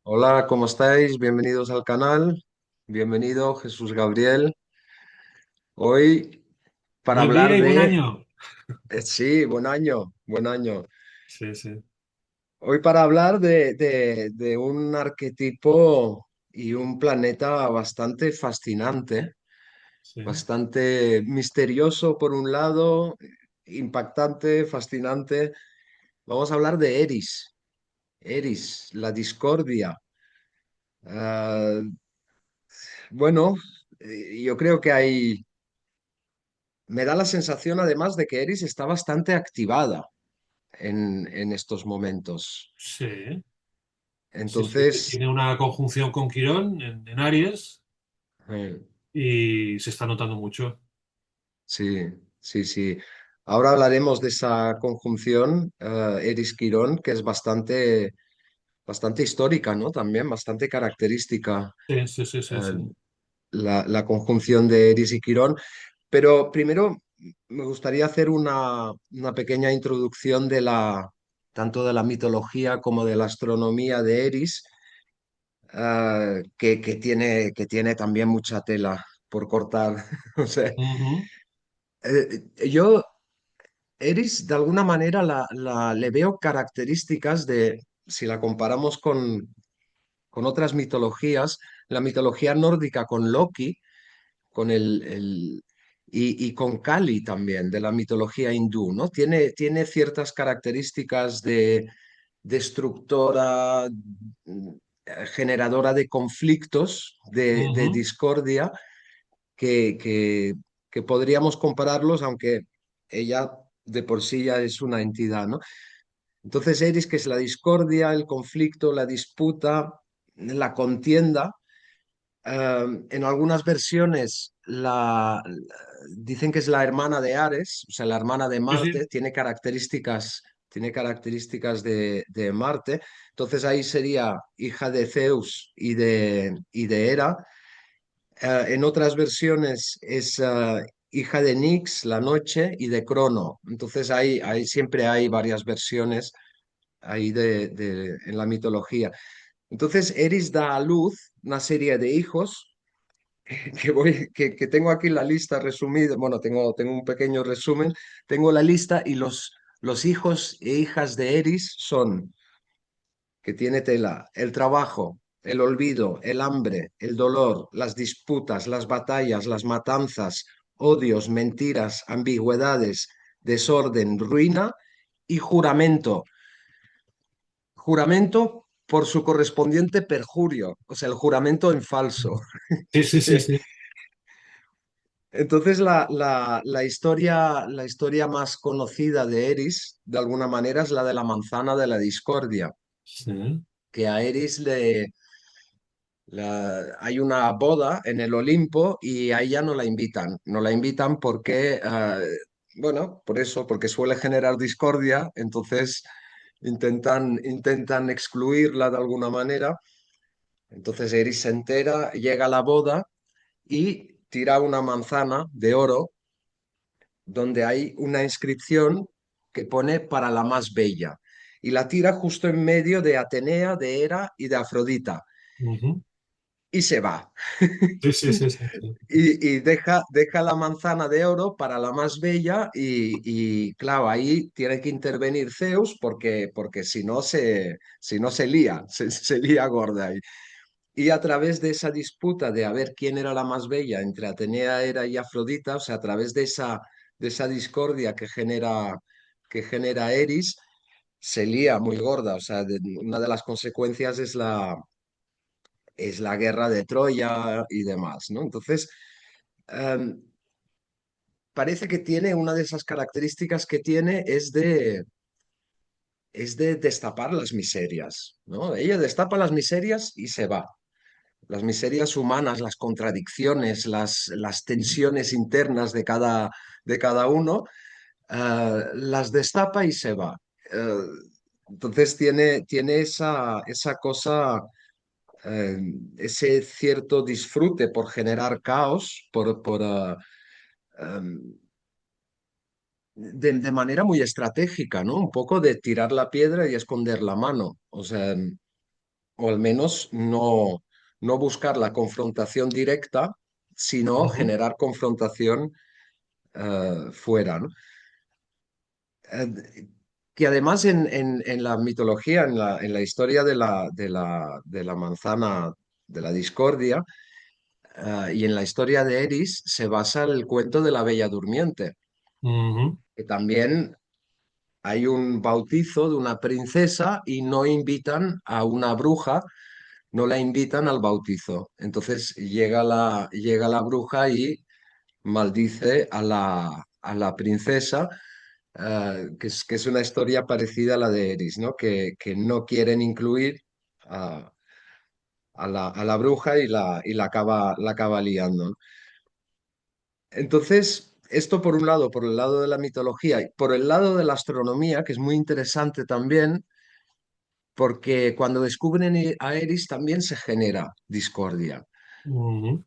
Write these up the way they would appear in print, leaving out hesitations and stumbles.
Hola, ¿cómo estáis? Bienvenidos al canal. Bienvenido, Jesús Gabriel. Hoy para Buen día hablar y buen de... año. Sí, buen año, buen año. Sí, sí, Hoy para hablar de un arquetipo y un planeta bastante fascinante, sí, bastante misterioso por un lado, impactante, fascinante. Vamos a hablar de Eris. Eris, la discordia. Ah, bueno, yo creo que hay... Me da la sensación además de que Eris está bastante activada en estos momentos. sí, sí, sí. Entonces, Tiene una conjunción con Quirón en Aries eh, y se está notando mucho. sí, sí, sí. Ahora hablaremos de esa conjunción Eris-Quirón, que es bastante histórica, ¿no? También bastante característica, Sí, sí, sí, sí, eh, sí. la conjunción de Eris y Quirón. Pero primero me gustaría hacer una pequeña introducción tanto de la mitología como de la astronomía de Eris, que tiene también mucha tela por cortar. O sea, Ujú. yo, Eris, de alguna manera le veo características si la comparamos con otras mitologías, la mitología nórdica con Loki con y con Kali también, de la mitología hindú, ¿no? Tiene ciertas características de destructora, generadora de conflictos, de Ujú. discordia, que, que, que podríamos compararlos, aunque ella de por sí ya es una entidad, ¿no? Entonces, Eris, que es la discordia, el conflicto, la disputa, la contienda. En algunas versiones dicen que es la hermana de Ares, o sea, la hermana de Sí, Marte, sí. tiene características de Marte. Entonces ahí sería hija de Zeus y de Hera. En otras versiones es hija de Nix, la noche, y de Crono. Entonces ahí siempre hay varias versiones ahí en la mitología. Entonces Eris da a luz una serie de hijos que tengo aquí la lista resumida. Bueno, tengo un pequeño resumen. Tengo la lista y los hijos e hijas de Eris son, que tiene tela, el trabajo, el olvido, el hambre, el dolor, las disputas, las batallas, las matanzas, odios, mentiras, ambigüedades, desorden, ruina y juramento. Juramento por su correspondiente perjurio, o sea, el juramento en falso. Sí, sí, sí, sí. Entonces, la historia más conocida de Eris, de alguna manera, es la de la manzana de la discordia, Sí. que a Eris hay una boda en el Olimpo y a ella no la invitan. No la invitan porque, bueno, por eso, porque suele generar discordia, entonces intentan excluirla de alguna manera. Entonces Eris se entera, llega a la boda y tira una manzana de oro donde hay una inscripción que pone para la más bella y la tira justo en medio de Atenea, de Hera y de Afrodita Ujú. y se va. Sí, sí, sí, sí, sí. Y deja la manzana de oro para la más bella y claro, ahí tiene que intervenir Zeus porque si no se lía, se lía gorda ahí. Y a través de esa disputa de a ver quién era la más bella entre Atenea, Hera y Afrodita, o sea, a través de esa discordia que genera Eris, se lía muy gorda. O sea, una de las consecuencias es la guerra de Troya y demás, ¿no? Entonces, em, parece que tiene una de esas características que tiene es de destapar las miserias, ¿no? Ella destapa las miserias y se va. Las miserias humanas, las contradicciones, las tensiones internas de cada uno, las destapa y se va. Eh, entonces tiene esa cosa, eh, ese cierto disfrute por generar caos, em, de manera muy estratégica, ¿no? Un poco de tirar la piedra y esconder la mano. O sea, o al menos no buscar la confrontación directa, sino ujú, generar confrontación fuera, ¿no? Que además en la mitología, en la historia de la manzana de la discordia, y en la historia de Eris se basa el cuento de la Bella Durmiente, ujú. que también hay un bautizo de una princesa y no invitan a una bruja, no la invitan al bautizo. Entonces llega la bruja y maldice a la princesa, que es una historia parecida a la de Eris, ¿no? Que no quieren incluir a, a la bruja y la acaba liando, ¿no? Entonces, esto por un lado, por el lado de la mitología, y por el lado de la astronomía, que es muy interesante también, porque cuando descubren a Eris también se genera discordia. Ujú.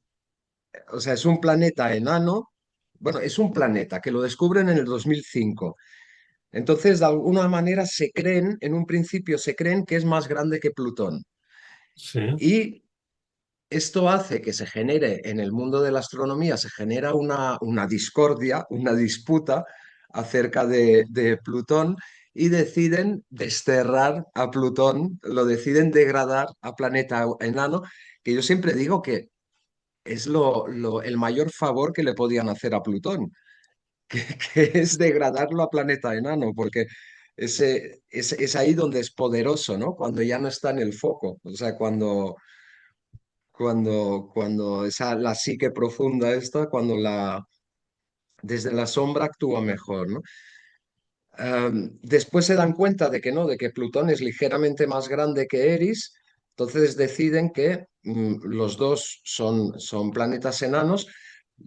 O sea, es un planeta enano, bueno, es un planeta que lo descubren en el 2005. Entonces, de alguna manera se creen, en un principio se creen que es más grande que Plutón. Sí. Y esto hace que se genere en el mundo de la astronomía, se genera una discordia, una disputa acerca de Plutón y deciden desterrar a Plutón, lo deciden degradar a planeta enano, que yo siempre digo que es el mayor favor que le podían hacer a Plutón, que, que es degradarlo a planeta enano, porque es ahí donde es poderoso, ¿no? Cuando ya no está en el foco, o sea, cuando esa, la psique profunda esta, desde la sombra actúa mejor, ¿no? Después se dan cuenta de que no, de que Plutón es ligeramente más grande que Eris, entonces deciden que los dos son planetas enanos.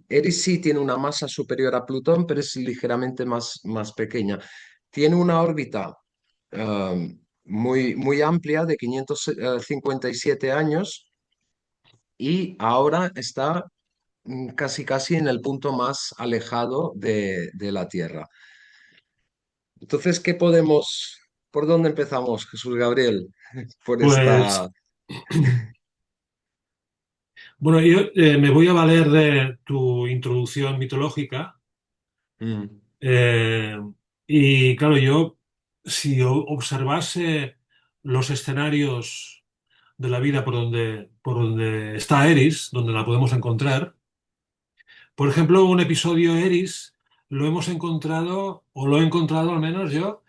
Eris sí tiene una masa superior a Plutón, pero es ligeramente más pequeña. Tiene una órbita muy amplia de 557 años y ahora está casi en el punto más alejado de la Tierra. Entonces, por dónde empezamos, Jesús Gabriel? Por Pues, esta... bueno, yo me voy a valer de tu introducción mitológica. Mm, eh, y claro, yo, si observase los escenarios de la vida por donde está Eris, donde la podemos encontrar, por ejemplo, un episodio Eris lo hemos encontrado, o lo he encontrado al menos yo,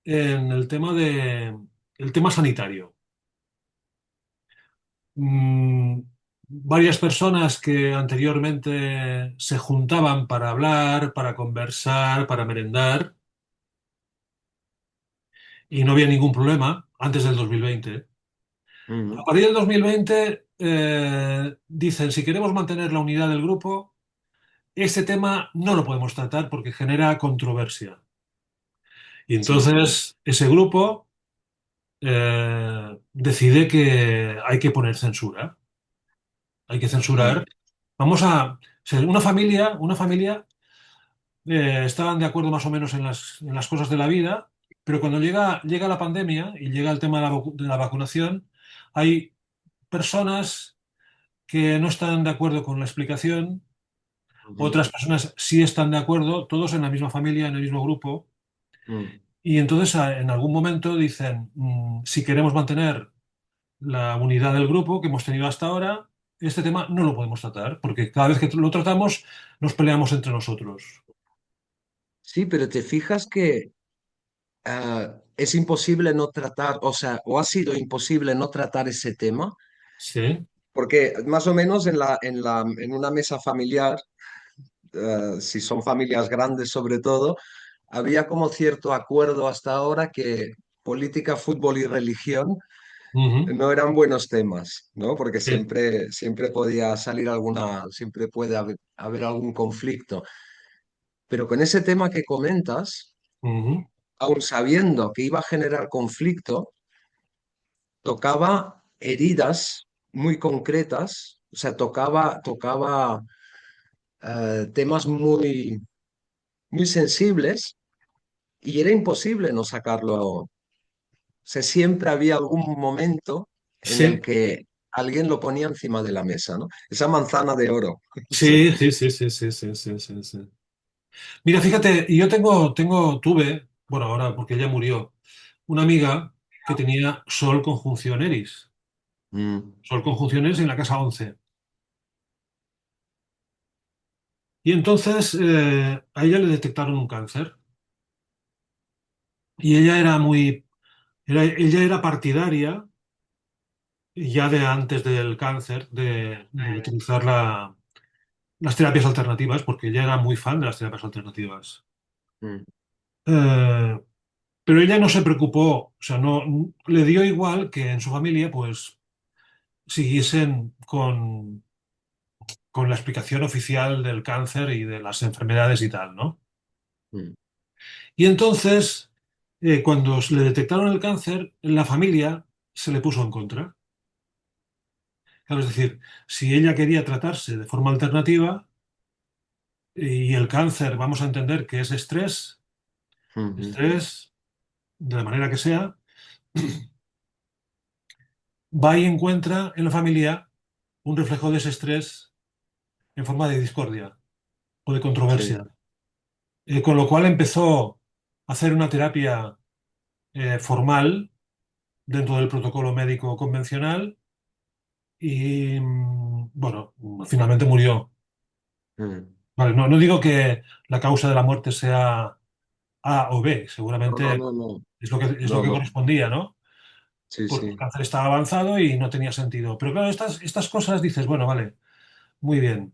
en el tema sanitario. mm, Varias personas que anteriormente se juntaban para hablar, para conversar, para merendar, y no había ningún problema antes del 2020. A mm, partir del 2020, dicen, si queremos mantener la unidad del grupo, este tema no lo podemos tratar porque genera controversia. Y sí, entonces ese grupo decide que hay que poner censura. Hay que censurar. mm, Vamos a ser una familia estaban de acuerdo más o menos en las cosas de la vida, pero cuando llega la pandemia y llega el tema de de la vacunación, hay personas que no están de acuerdo con la explicación, ujú, otras personas sí están de acuerdo, todos en la misma familia, en el mismo grupo, mm. y entonces en algún momento dicen, si queremos mantener la unidad del grupo que hemos tenido hasta ahora, este tema no lo podemos tratar, porque cada vez que lo tratamos nos peleamos entre nosotros. Sí, pero te fijas que es imposible no tratar, o sea, o ha sido imposible no tratar ese tema, Sí. porque más o menos en una mesa familiar, si son familias grandes sobre todo, había como cierto acuerdo hasta ahora que política, fútbol y religión Ujú. no eran buenos temas, ¿no? Porque Sí. siempre podía salir siempre puede haber algún conflicto. Pero con ese tema que comentas, Ujú. aun sabiendo que iba a generar conflicto, tocaba heridas muy concretas, o sea, tocaba temas muy sensibles y era imposible no sacarlo. O sea, siempre había algún momento. en el Sí, que alguien lo ponía encima de la mesa, ¿no? Esa manzana de oro. Sí. sí, sí, sí, sí, sí, sí, sí, sí, sí. Mira, fíjate, y yo tuve, bueno, ahora porque ella murió, una amiga que tenía Sol conjunción Eris. Mm, Sol conjunción Eris en la casa 11. Y entonces a ella le detectaron un cáncer. Y ella era partidaria, ya de antes del cáncer, de utilizar las terapias alternativas, porque ella era muy fan de las terapias alternativas. mm, Eh, pero ella no se preocupó, o sea, no, le dio igual que en su familia, pues, siguiesen con la explicación oficial del cáncer y de las enfermedades y tal, ¿no? mm, Y entonces, cuando le detectaron el cáncer, la familia se le puso en contra. Claro, es decir, si ella quería tratarse de forma alternativa y el cáncer, vamos a entender que es estrés, mm, estrés, de la manera que sea, va y encuentra en la familia un reflejo de ese estrés en forma de discordia o de sí. controversia. Con lo cual empezó a hacer una terapia formal dentro del protocolo médico convencional y, bueno, finalmente murió. Mm. Vale, no, no digo que la causa de la muerte sea A o B, No, no, seguramente no, no. es lo No, que no. correspondía, ¿no? Sí, Porque el sí. cáncer estaba avanzado y no tenía sentido. Pero claro, estas cosas dices, bueno, vale, muy bien.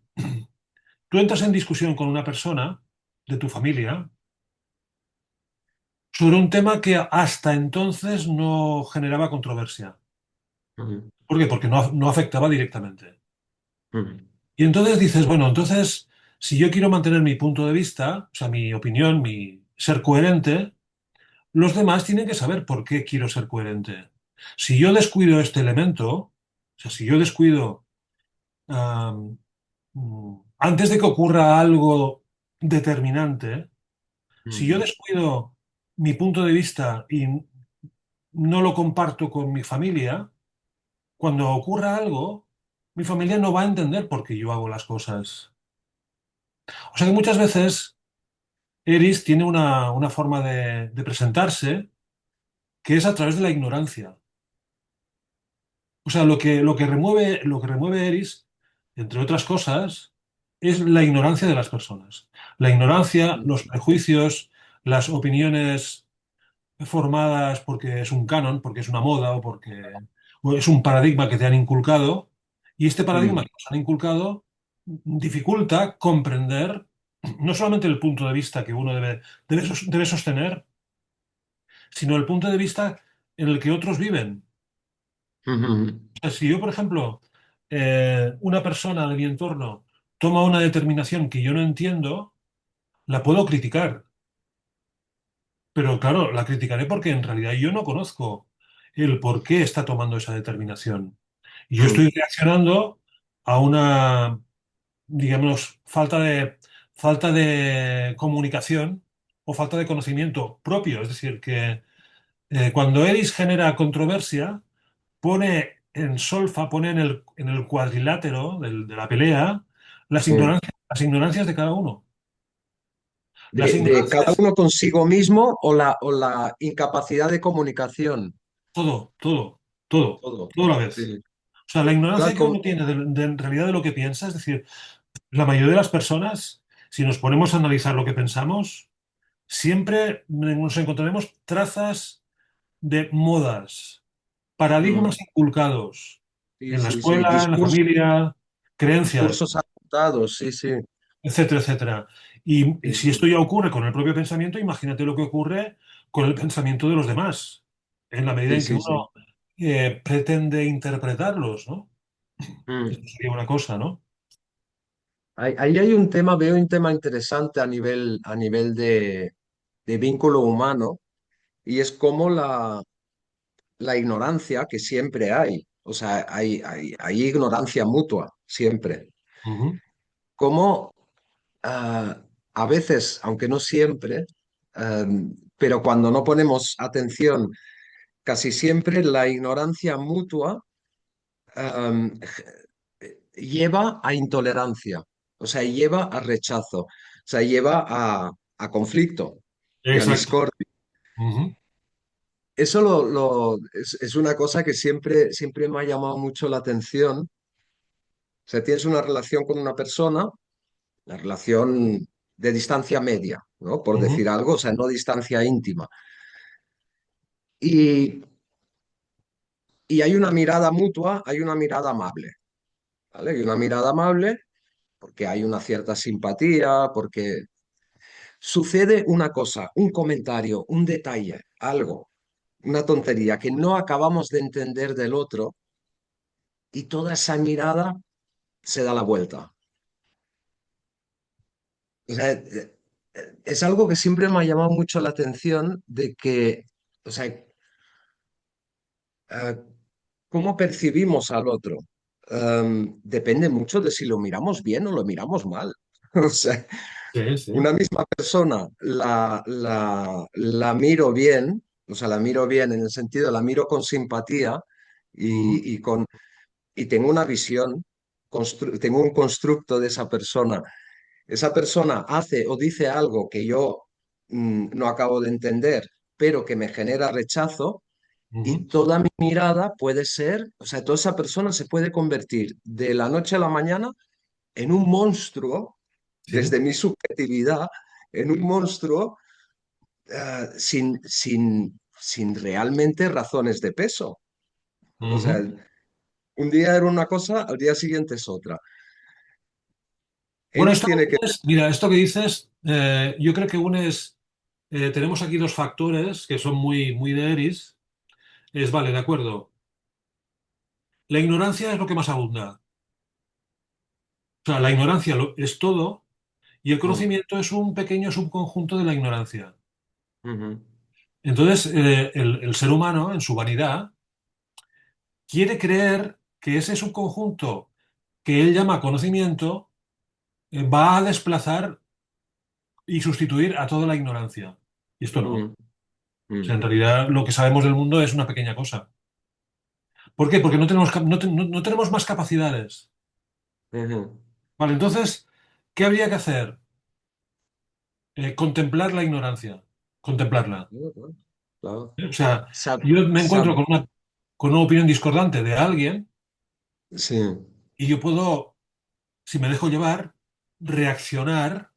Tú entras en discusión con una persona de tu familia sobre un tema que hasta entonces no generaba controversia. Mm, ¿Por qué? Porque no afectaba directamente. mm, Y entonces dices, bueno, entonces, si yo quiero mantener mi punto de vista, o sea, mi opinión, mi ser coherente, los demás tienen que saber por qué quiero ser coherente. Si yo descuido este elemento, o sea, si yo descuido, antes de que ocurra algo determinante, si yo mm, descuido mi punto de vista y no lo comparto con mi familia, cuando ocurra algo, mi familia no va a entender por qué yo hago las cosas. O sea que muchas veces Eris tiene una forma de presentarse que es a través de la ignorancia. O sea, lo que remueve Eris, entre otras cosas, es la ignorancia de las personas. La ignorancia, los mm, prejuicios, las opiniones formadas porque es un canon, porque es una moda o es un paradigma que te han inculcado. Y este paradigma mm, que nos han inculcado dificulta comprender no solamente el punto de vista que uno debe sostener, sino el punto de vista en el que otros viven. mm, O sea, si yo, por ejemplo, una persona de mi entorno toma una determinación que yo no entiendo, la puedo criticar. Pero claro, la criticaré porque en realidad yo no conozco el por qué está tomando esa determinación. Y yo mm, estoy reaccionando a una, digamos, falta de comunicación o falta de conocimiento propio. Es decir, que cuando Eris genera controversia, pone en el cuadrilátero de la pelea sí. las ignorancias de cada uno. Las De cada ignorancias, uno consigo mismo o la incapacidad de comunicación. todo, todo, todo, Todo. todo a la vez. Sí. O sea, la ignorancia Claro, que uno tiene en realidad de lo que piensa, es decir, la mayoría de las personas, si nos ponemos a analizar lo que pensamos, siempre nos encontraremos trazas de modas, mm, paradigmas inculcados sí, en la sí, sí. escuela, en la familia, creencias, Discursos adoptados, sí, sí. etcétera, etcétera. Y Sí, si sí. esto ya ocurre con el propio pensamiento, imagínate lo que ocurre con el pensamiento de los demás, en la medida Sí, en que sí, sí. uno pretende interpretarlos, ¿no? Mm. Esto sería una cosa, ¿no? Ahí hay un tema, veo un tema interesante a nivel de vínculo humano, y es como la ignorancia que siempre hay. O sea, hay ignorancia mutua, siempre. Ujú. Como a veces, aunque no siempre, pero cuando no ponemos atención, casi siempre la ignorancia mutua. lleva a intolerancia, o sea, lleva a rechazo, o sea, lleva a conflicto y a Exacto. discordia. Ujú, Eso es una cosa que siempre me ha llamado mucho la atención. O sea, tienes una relación con una persona, la relación de distancia media, ¿no? Por ujú, decir algo, o sea, no distancia íntima. Y, y hay una mirada mutua, hay una mirada amable, ¿vale? Hay una mirada amable porque hay una cierta simpatía, porque sucede una cosa, un comentario, un detalle, algo, una tontería que no acabamos de entender del otro y toda esa mirada se da la vuelta. O sea, es algo que siempre me ha llamado mucho la atención de que, o sea, eh, cómo percibimos al otro. Depende mucho de si lo miramos bien o lo miramos mal. O sea, sí, sí. una misma persona la miro bien, o sea, la miro bien en el sentido, la miro con simpatía Ujú, y y tengo una visión, tengo un constructo de esa persona. Esa persona hace o dice algo que yo no acabo de entender, pero que me genera rechazo ujú, y toda mi mirada puede ser, o sea, toda esa persona se puede convertir de la noche a la mañana en un monstruo, sí. desde mi subjetividad, en un monstruo sin realmente razones de peso. O sea, Ujú. un día era una cosa, al día siguiente es otra. Bueno, Eris esto tiene que que... dices, mira, esto que dices, yo creo que unes, tenemos aquí dos factores que son muy, muy de Eris. Es, vale, de acuerdo. La ignorancia es lo que más abunda. O sea, la ignorancia es todo y el Mm, conocimiento es un pequeño subconjunto de la ignorancia. ujú, Entonces, el ser humano, en su vanidad, quiere creer que ese subconjunto que él llama conocimiento va a desplazar y sustituir a toda la ignorancia. Y esto no. O mm, sea, en mm, realidad lo que sabemos del mundo es una pequeña cosa. ¿Por qué? Porque no tenemos, no tenemos más capacidades. ujú. Vale, entonces, ¿qué habría que hacer? Contemplar la ignorancia. Contemplarla. Claro, claro. O sea, Sab- yo me encuentro sab- con una opinión discordante de alguien sí, y yo puedo, si me dejo llevar, reaccionar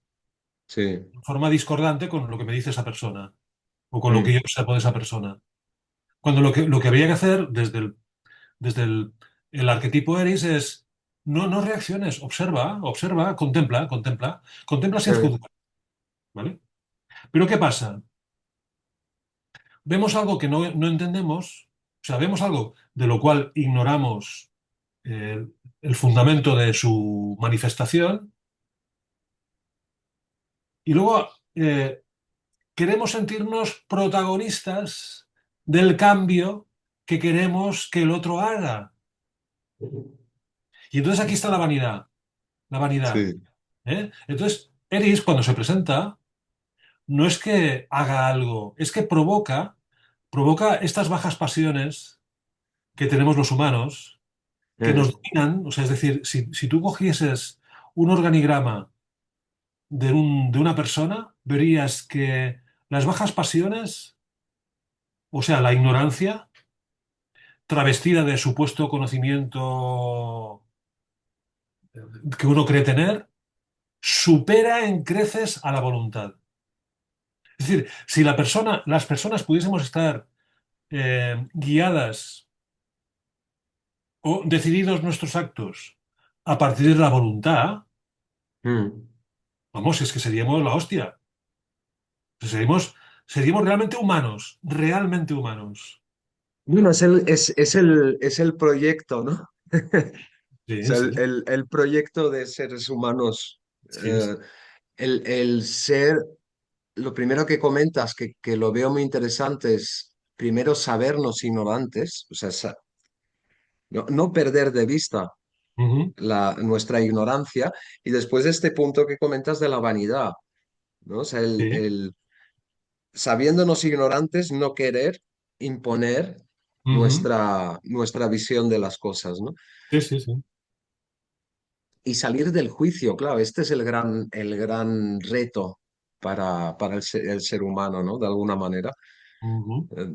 sí. de forma discordante con lo que me dice esa persona o con lo que Mm, yo observo de esa persona. Cuando lo que habría que hacer desde el arquetipo Eris es no reacciones, observa, observa, contempla sin eh, juzgar, ¿vale? Pero ¿qué pasa? Vemos algo que no entendemos, o sea, vemos algo de lo cual ignoramos eh, el fundamento de su manifestación y luego queremos sentirnos protagonistas del cambio que queremos que el otro haga. Y entonces aquí está la vanidad, la vanidad. sí. ¿Eh? Entonces, Eris, cuando se presenta, no es que haga algo, es que provoca estas bajas pasiones que tenemos los humanos, que nos Eh, dominan. O sea, es decir, si tú cogieses un organigrama de una persona, verías que las bajas pasiones, o sea, la ignorancia, travestida de supuesto conocimiento que uno cree tener, supera en creces a la voluntad. Es decir, si las personas pudiésemos estar guiadas o decididos nuestros actos a partir de la voluntad, mm. vamos, es que seríamos la hostia. Seríamos realmente humanos, realmente humanos. Bueno, es el proyecto, ¿no? O Sí, sea, sí, el proyecto de seres humanos, sí. eh, el ser, lo primero que comentas, que lo veo muy interesante, es primero sabernos ignorantes, o sea, no perder de vista Ujú, nuestra ignorancia, y después este punto que comentas de la vanidad, ¿no? O sea, sí. sabiéndonos ignorantes, no querer imponer. Ujú. nuestra visión de las cosas, ¿no? Sí, sí, sí. Y salir del juicio, claro, este es el gran reto para el ser humano, ¿no? De alguna manera. Ujú. Eh,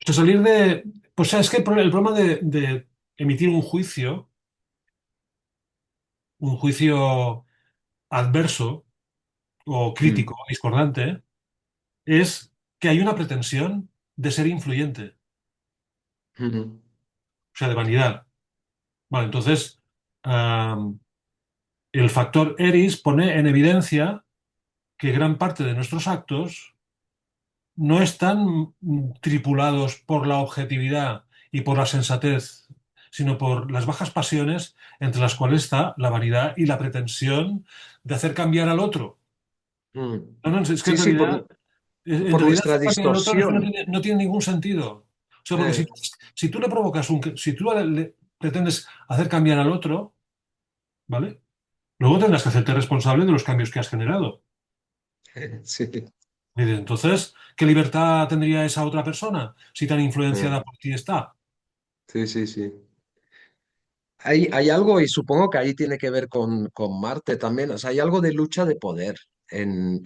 O sea, salir de... Pues es que el problema de emitir un juicio adverso o crítico, mm, o discordante, es que hay una pretensión de ser influyente, mm, o sea, de vanidad. Vale, entonces, am, el factor Eris pone en evidencia que gran parte de nuestros actos no están tripulados por la objetividad y por la sensatez, sino por las bajas pasiones entre las cuales está la vanidad y la pretensión de hacer cambiar al otro. mm. No, no, es que Sí, sí, en por realidad nuestra hacer cambiar al otro es que distorsión. no tiene ningún sentido. O sea, porque Eh, si tú le provocas si tú pretendes hacer cambiar al otro, ¿vale? Luego tendrás que hacerte responsable de los cambios que has generado. sí, Y entonces, ¿qué libertad tendría esa otra persona si tan eh, influenciada por ti está? sí, sí, sí. Hay algo, y supongo que ahí tiene que ver con Marte también, o sea, hay algo de lucha de poder en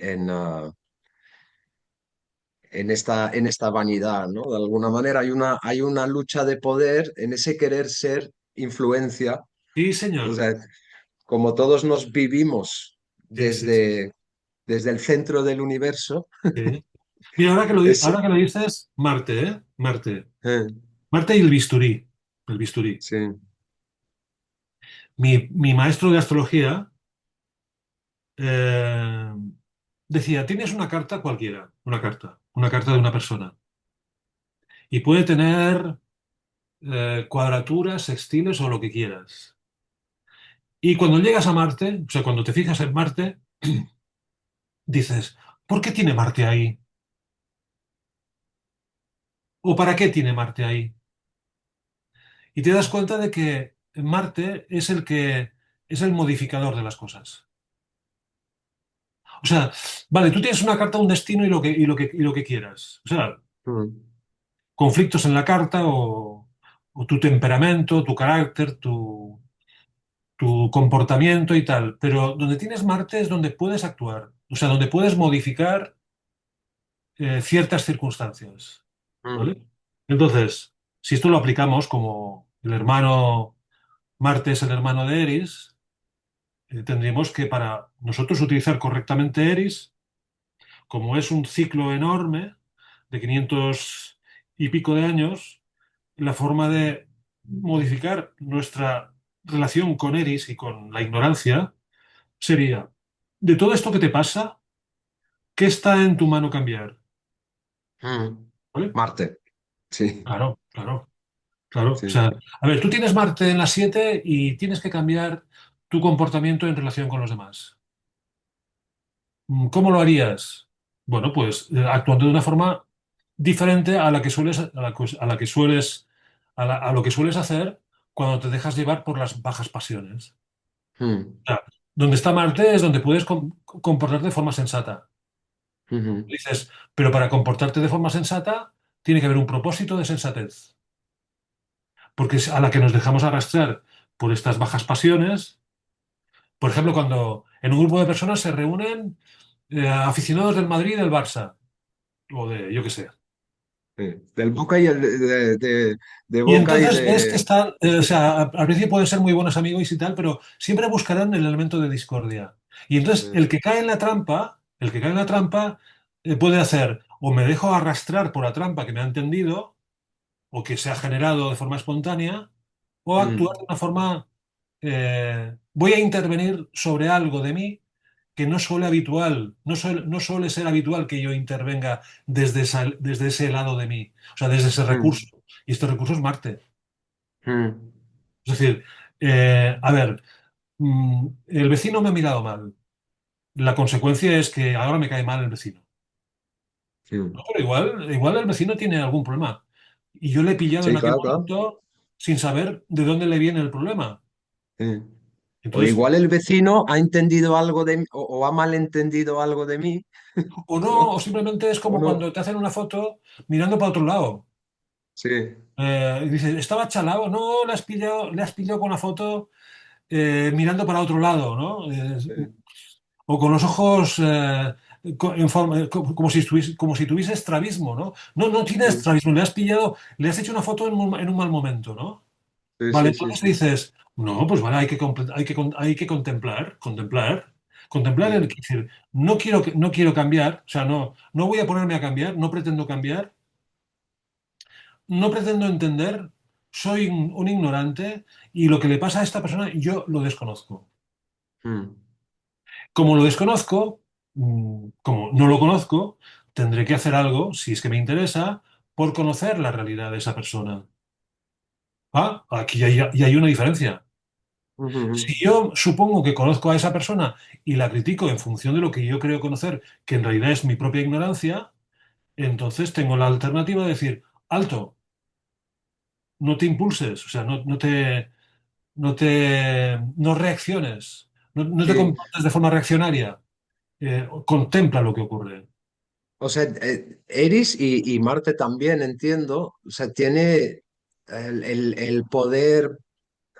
esta vanidad, ¿no? De alguna manera hay una lucha de poder en ese querer ser influencia, Sí, o señor. sea, como todos nos vivimos Sí, sí, sí. desde el centro del universo, Sí. Mira, es, ahora que lo dices, Marte, ¿eh? Marte. eh, Marte y el bisturí. El bisturí. sí, Mi maestro de astrología eh, decía, tienes una carta cualquiera, una carta de una persona. Y puede tener cuadraturas, sextiles o lo que quieras. Y cuando llegas a Marte, o sea, cuando te fijas en Marte, dices, ¿por qué tiene Marte ahí? ¿O para qué tiene Marte ahí? Y te das cuenta de que Marte es el modificador de las cosas. O sea, vale, tú tienes una carta, un destino y lo que quieras. O sea, mm, conflictos en la carta o tu temperamento, tu carácter, tu comportamiento y tal. Pero donde tienes Marte es donde puedes actuar. O sea, donde puedes modificar ciertas circunstancias. ¿Vale? mm, Entonces, si esto lo aplicamos como el hermano Marte es el hermano de Eris, tendríamos que para nosotros utilizar correctamente Eris, como es un ciclo enorme de 500 y pico de años, la forma de modificar nuestra relación con Eris y con la ignorancia sería, de todo esto que te pasa, ¿qué está en tu mano cambiar? mm. ¿Vale? Marte, sí, Claro, claro, claro. O sí. sea, a ver, tú tienes Marte en las 7 y tienes que cambiar tu comportamiento en relación con los demás. ¿Cómo lo harías? Bueno, pues actuando de una forma diferente a la que sueles, a la que sueles, a lo que sueles hacer cuando te dejas llevar por las bajas pasiones. Mm, O sea, donde está Marte es donde puedes comportarte de forma sensata. ujú, Dices, pero para comportarte de forma sensata tiene que haber un propósito de sensatez, porque es a la que nos dejamos arrastrar por estas bajas pasiones. Por ejemplo, cuando en un grupo de personas se reúnen aficionados del Madrid y del Barça, o de, yo qué sé. sí. Del Boca y de Y Boca y entonces ves que de... están, o sea, al principio pueden ser muy buenos amigos y tal, pero siempre buscarán el elemento de discordia. Y entonces eh, el que cae en la trampa, puede hacer o me dejo arrastrar por la trampa que me han tendido o que se ha generado de forma espontánea, o actuar de mm, una forma, voy a intervenir sobre algo de mí que no suele ser habitual que yo intervenga desde ese lado de mí, o sea, desde ese recurso. mm, Y este recurso es Marte. mm, Es decir, a ver, el vecino me ha mirado mal. La consecuencia es que ahora me cae mal el vecino. No, mm. pero igual el vecino tiene algún problema. Y yo le he pillado en Sí, aquel claro, claro. momento sin saber de dónde le viene el problema. Sí. O Entonces, igual el vecino ha entendido algo de mí o ha malentendido algo de mí, o no, ¿no? o simplemente es ¿O como no? cuando te hacen una foto mirando para otro lado. sí, Y dice, estaba chalado, no, le has pillado con la foto mirando para otro lado, ¿no? O con los ojos como si como si tuviese estrabismo, ¿no? No, no tiene sí, estrabismo, le has pillado, le has hecho una foto en un mal momento, ¿no? sí, Vale, sí, sí, entonces sí, dices, no, pues vale, hay que contemplar sí. es decir, no quiero cambiar, o sea, no voy a ponerme a cambiar, no pretendo cambiar, no pretendo entender, soy un ignorante y lo que le pasa a esta persona yo lo desconozco. Mm, Como lo desconozco, como no lo conozco, tendré que hacer algo, si es que me interesa, por conocer la realidad de esa persona. Ah, aquí ya hay una diferencia. Si ujú, yo supongo que conozco a esa persona y la critico en función de lo que yo creo conocer, que en realidad es mi propia ignorancia, entonces tengo la alternativa de decir, alto, no te impulses, o sea, no reacciones, no te sí. comportes de forma reaccionaria, contempla lo que ocurre. O sea, Eris y Marte también, entiendo, o sea, tiene el poder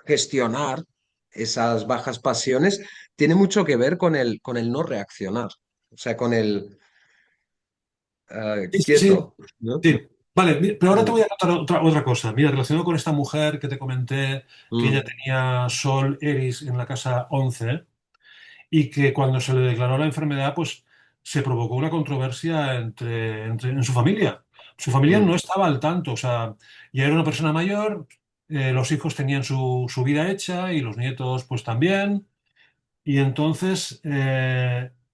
gestionar esas bajas pasiones, tiene mucho que ver con el no reaccionar, o sea, con el Sí, sí, sí. quieto, ¿no? Sí. Vale, pero ahora te Mm, voy a contar otra cosa. Mira, relacionado con esta mujer que te comenté, que ella mm, tenía Sol Eris en la casa 11 y que cuando se le declaró la enfermedad, pues se provocó una controversia en su familia. Su familia no mm, estaba al tanto, o sea, ya era una persona mayor, los hijos tenían su vida hecha y los nietos pues también. Y entonces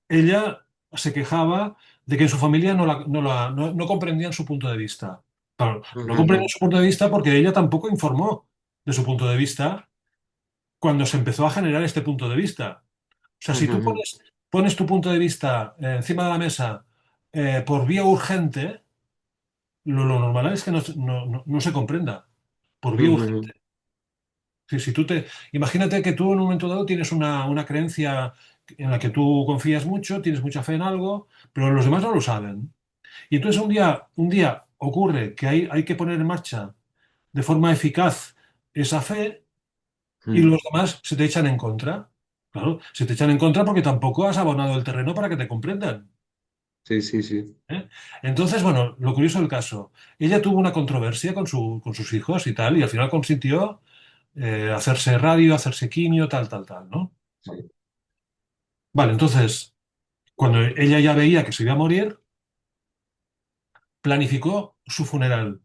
ella se quejaba de que en su familia no comprendían su punto de vista. Claro, no comprendían mm, su punto de vista porque ella tampoco informó de su punto de vista cuando se empezó a generar este punto de vista. O sea, mm, si tú mm, pones tu punto de vista encima de la mesa por vía urgente, lo normal es que no se comprenda por mm, vía mm, urgente. Si imagínate que tú en un momento dado tienes una creencia en la que tú confías mucho, tienes mucha fe en algo, pero los demás no lo saben. Y entonces un día ocurre que hay que poner en marcha de forma eficaz esa fe y mm. los demás se te echan en contra. Claro, se te echan en contra porque tampoco has abonado el terreno para que te comprendan. Sí, sí, sí. ¿Eh? Entonces, bueno, lo curioso del caso, ella tuvo una controversia con sus hijos y tal, y al final consintió hacerse radio, hacerse quimio, tal, ¿no? Sí. Vale, entonces, cuando ella ya veía que se iba a morir, planificó su funeral.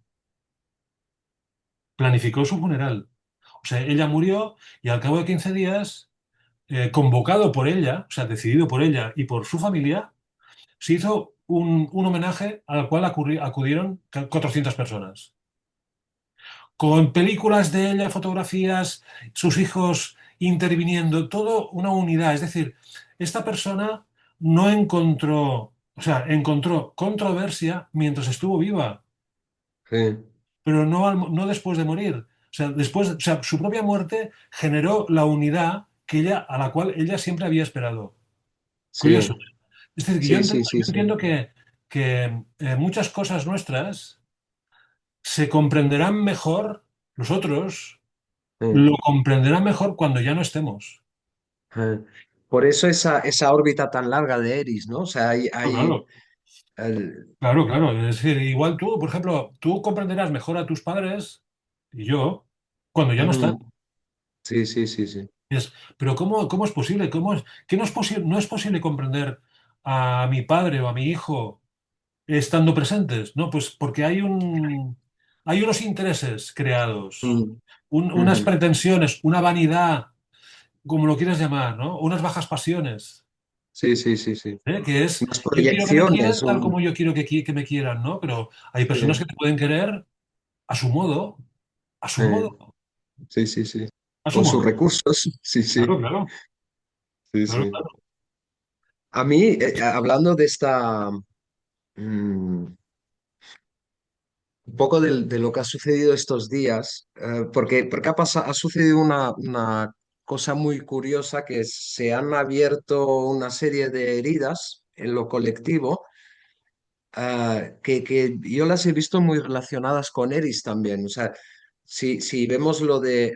Planificó su funeral. O sea, ella murió y al cabo de 15 días, convocado por ella, o sea, decidido por ella y por su familia, se hizo un homenaje al cual acudieron 400 personas. Con películas de ella, fotografías, sus hijos interviniendo, todo una unidad. Es decir, esta persona no encontró, o sea, encontró controversia mientras estuvo viva, Sí, pero no después de morir. O sea, o sea, su propia muerte generó la unidad a la cual ella siempre había esperado. Curioso. sí, Es decir, que sí, sí, yo sí, sí. entiendo que muchas cosas nuestras se comprenderán mejor, los otros Sí. lo comprenderán mejor cuando ya no estemos. Eh, Por eso esa órbita tan larga de Eris, ¿no? O sea, Claro, el- claro. Es decir, igual tú, por ejemplo, tú comprenderás mejor a tus padres y yo cuando ya no están. Ujú. Sí, sí, sí, sí. Pero ¿cómo es posible? ¿Qué no es posible comprender a mi padre o a mi hijo estando presentes? No, pues porque hay unos intereses creados, Mm, unas ujú. pretensiones, una vanidad, como lo quieras llamar, ¿no? Unas bajas pasiones. Sí, sí, sí, sí. Que es, Unas yo quiero que me proyecciones, quieran tal como yo quiero que me quieran, ¿no? Pero hay personas que sí, te pueden querer a su modo, a su modo, sí, sí, sí, sí. a su Con sus modo. recursos, sí, Claro, sí, claro, sí, claro, sí. claro. A mí, hablando de esta, un poco de lo que ha sucedido estos días, porque ha sucedido una cosa muy curiosa, que se han abierto una serie de heridas en lo colectivo, que yo las he visto muy relacionadas con Eris también. O sea, si vemos lo de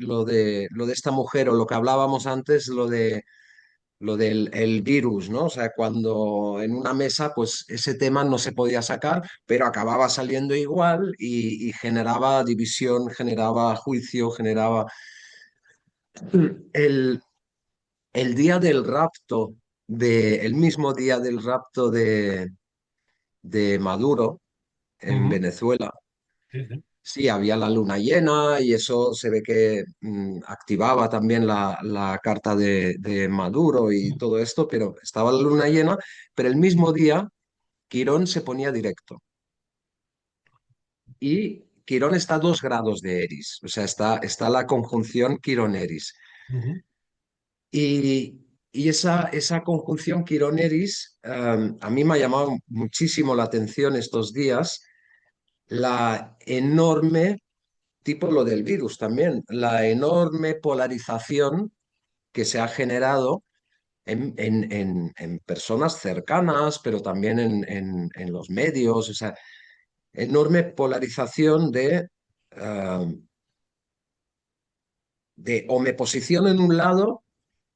esta mujer o lo que hablábamos antes, lo del el virus, ¿no? O sea, cuando en una mesa, pues ese tema no se podía sacar, pero acababa saliendo igual y generaba división, generaba juicio, generaba... El, el día del rapto, el mismo día del rapto de Maduro en Ujú. Venezuela, Sí, sí. sí, había la luna llena y eso se ve que activaba también la carta de Maduro y todo esto, pero estaba la luna llena, pero el mismo día Quirón se ponía directo y Quirón está a 2 grados de Eris, o sea, está la conjunción Quirón-Eris. Ujú, Y esa conjunción Quirón-Eris a mí me ha llamado muchísimo la atención estos días, la enorme tipo lo del virus también, la enorme polarización que se ha generado en personas cercanas, pero también en los medios, o sea, enorme polarización de o me posiciono en un lado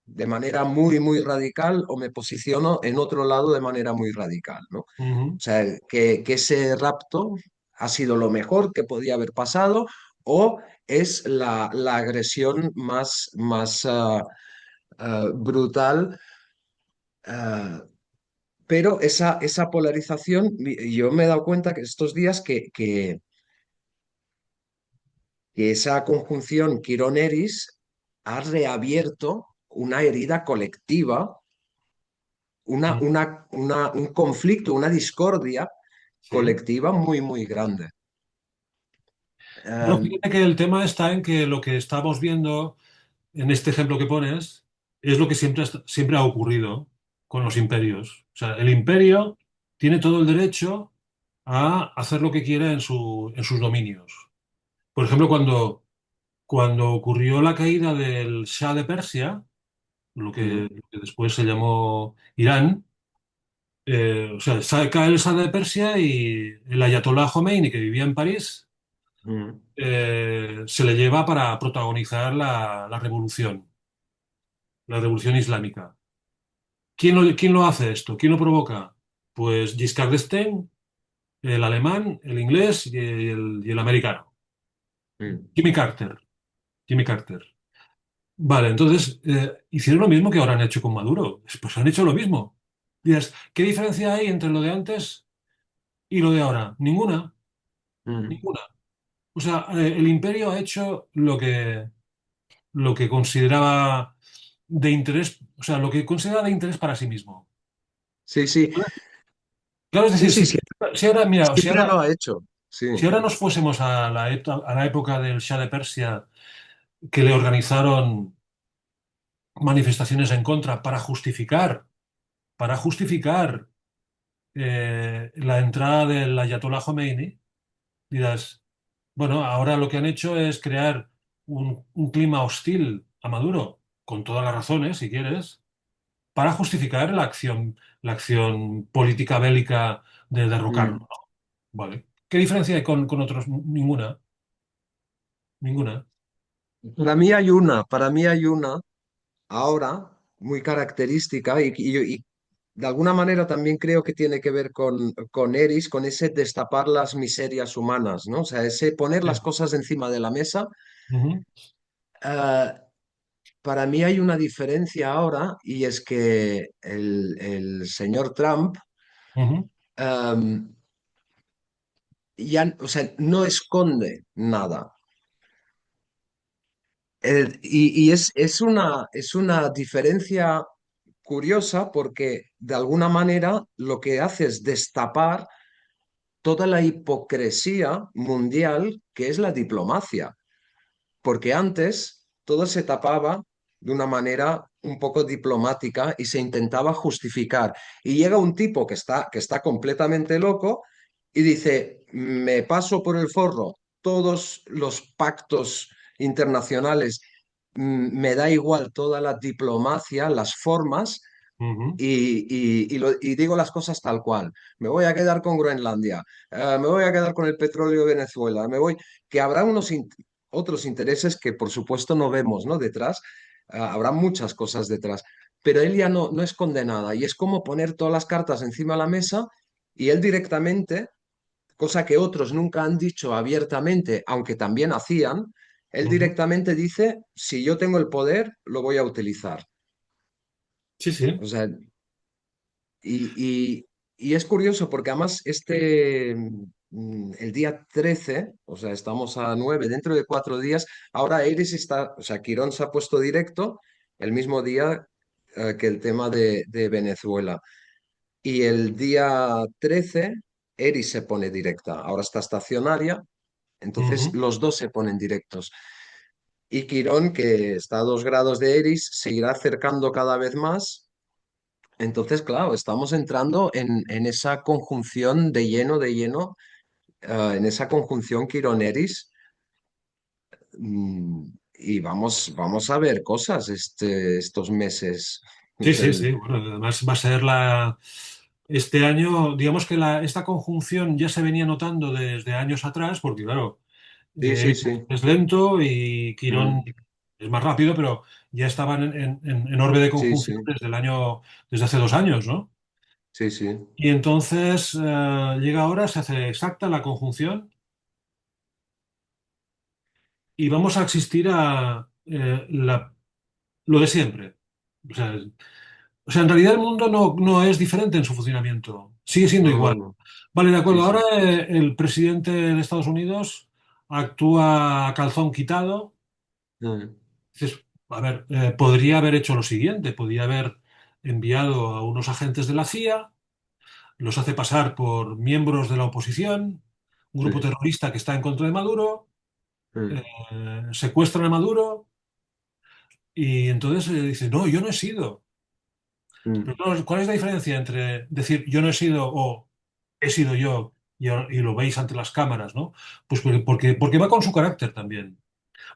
de manera muy, muy radical o me posiciono en otro lado de manera muy radical, ¿no? O ujú. sea, que ese rapto ha sido lo mejor que podía haber pasado o es la agresión más brutal. ah, pero esa polarización, yo me he dado cuenta que estos días que esa conjunción Quirón-Eris ha reabierto una herida colectiva, Mm. un conflicto, una discordia Sí. colectiva muy, muy grande. Bueno, Um, fíjate que el tema está en que lo que estamos viendo en este ejemplo que pones es lo que siempre ha ocurrido con los imperios. O sea, el imperio tiene todo el derecho a hacer lo que quiera en sus dominios. Por ejemplo, cuando ocurrió la caída del Shah de Persia, mm, lo que después se llamó Irán, o sea, cae el Shah de Persia y el Ayatollah Khomeini, que vivía en París, mm, se le lleva para protagonizar la revolución islámica. Quién lo hace esto? ¿Quién lo provoca? Pues Giscard d'Estaing, el alemán, el inglés y el americano. mm. Jimmy Carter. Jimmy Carter. Vale, entonces hicieron lo mismo que ahora han hecho con Maduro. Pues han hecho lo mismo. Dirás, ¿qué diferencia hay entre lo de antes y lo de ahora? Ninguna, Mm. ninguna. O sea, el imperio ha hecho lo que consideraba de interés, o sea, lo que consideraba de interés para sí mismo. Sí, sí, Claro, es sí, decir, sí, si ahora, mira, siempre lo ha hecho. Sí. si ahora nos fuésemos a a la época del Shah de Persia, que le organizaron manifestaciones en contra para justificar la entrada del Ayatollah Khomeini, dirás, bueno, ahora lo que han hecho es crear un clima hostil a Maduro, con todas las razones, si quieres, para justificar la acción política bélica de derrocarlo, Mm. ¿no? Vale. ¿Qué diferencia hay con otros? Ninguna, ninguna. Para mí hay una ahora muy característica y de alguna manera también creo que tiene que ver con Eris, con ese destapar las miserias humanas, ¿no? O sea, ese poner las Sí. cosas encima de la mesa. Ujú, Ah, para mí hay una diferencia ahora y es que el señor Trump ujú, am, ya, o sea, no esconde nada. Y es una diferencia curiosa porque de alguna manera lo que hace es destapar toda la hipocresía mundial que es la diplomacia, porque antes todo se tapaba de una manera un poco diplomática y se intentaba justificar. Y llega un tipo que está completamente loco y dice, me paso por el forro todos los pactos internacionales, me da igual toda la diplomacia, las formas, Ujú, Y digo las cosas tal cual. Me voy a quedar con Groenlandia, me voy a quedar con el petróleo de Venezuela, me voy, que habrá otros intereses que por supuesto no vemos, ¿no? Detrás, habrá muchas cosas detrás, pero él ya no esconde nada y es como poner todas las cartas encima de la mesa y él directamente, cosa que otros nunca han dicho abiertamente, aunque también hacían, él ujú. directamente dice, si yo tengo el poder, lo voy a utilizar. Sí, sí. O sea, y, y es curioso porque además el día 13, o sea, estamos a 9 dentro de 4 días, ahora Eris está, o sea, Quirón se ha puesto directo el mismo día que el tema de Venezuela. Y el día 13 Eris se pone directa, ahora está estacionaria, entonces Ujú. los dos se ponen directos. Y Quirón, que está a 2 grados de Eris, se irá acercando cada vez más. Entonces, claro, estamos entrando en esa conjunción de lleno, en esa conjunción Quironeris, y vamos a ver cosas estos meses. O Sí, sea, sí, sí. Bueno, además va a ser este año, digamos que esta conjunción ya se venía notando desde años atrás, porque claro, sí, sí, Eric sí. es lento y Quirón Mm, es más rápido, pero ya estaban en orbe de sí, conjunción sí, desde hace 2 años, ¿no? sí, sí. Y entonces llega ahora, se hace exacta la conjunción y vamos a asistir a lo de siempre. O sea, en realidad el mundo no es diferente en su funcionamiento, sigue siendo No, no, igual. no. Vale, de Sí, acuerdo. Ahora sí. el presidente de Estados Unidos actúa a calzón quitado. Mm, Dices, a ver, podría haber hecho lo siguiente, podría haber enviado a unos agentes de la CIA, los hace pasar por miembros de la oposición, un grupo sí, terrorista que está en contra de Maduro, mm, secuestran a Maduro y entonces dice, no, yo no he sido. Pero mm. claro, ¿cuál es la diferencia entre decir yo no he sido o he sido yo y lo veis ante las cámaras, ¿no? Pues porque va con su carácter también.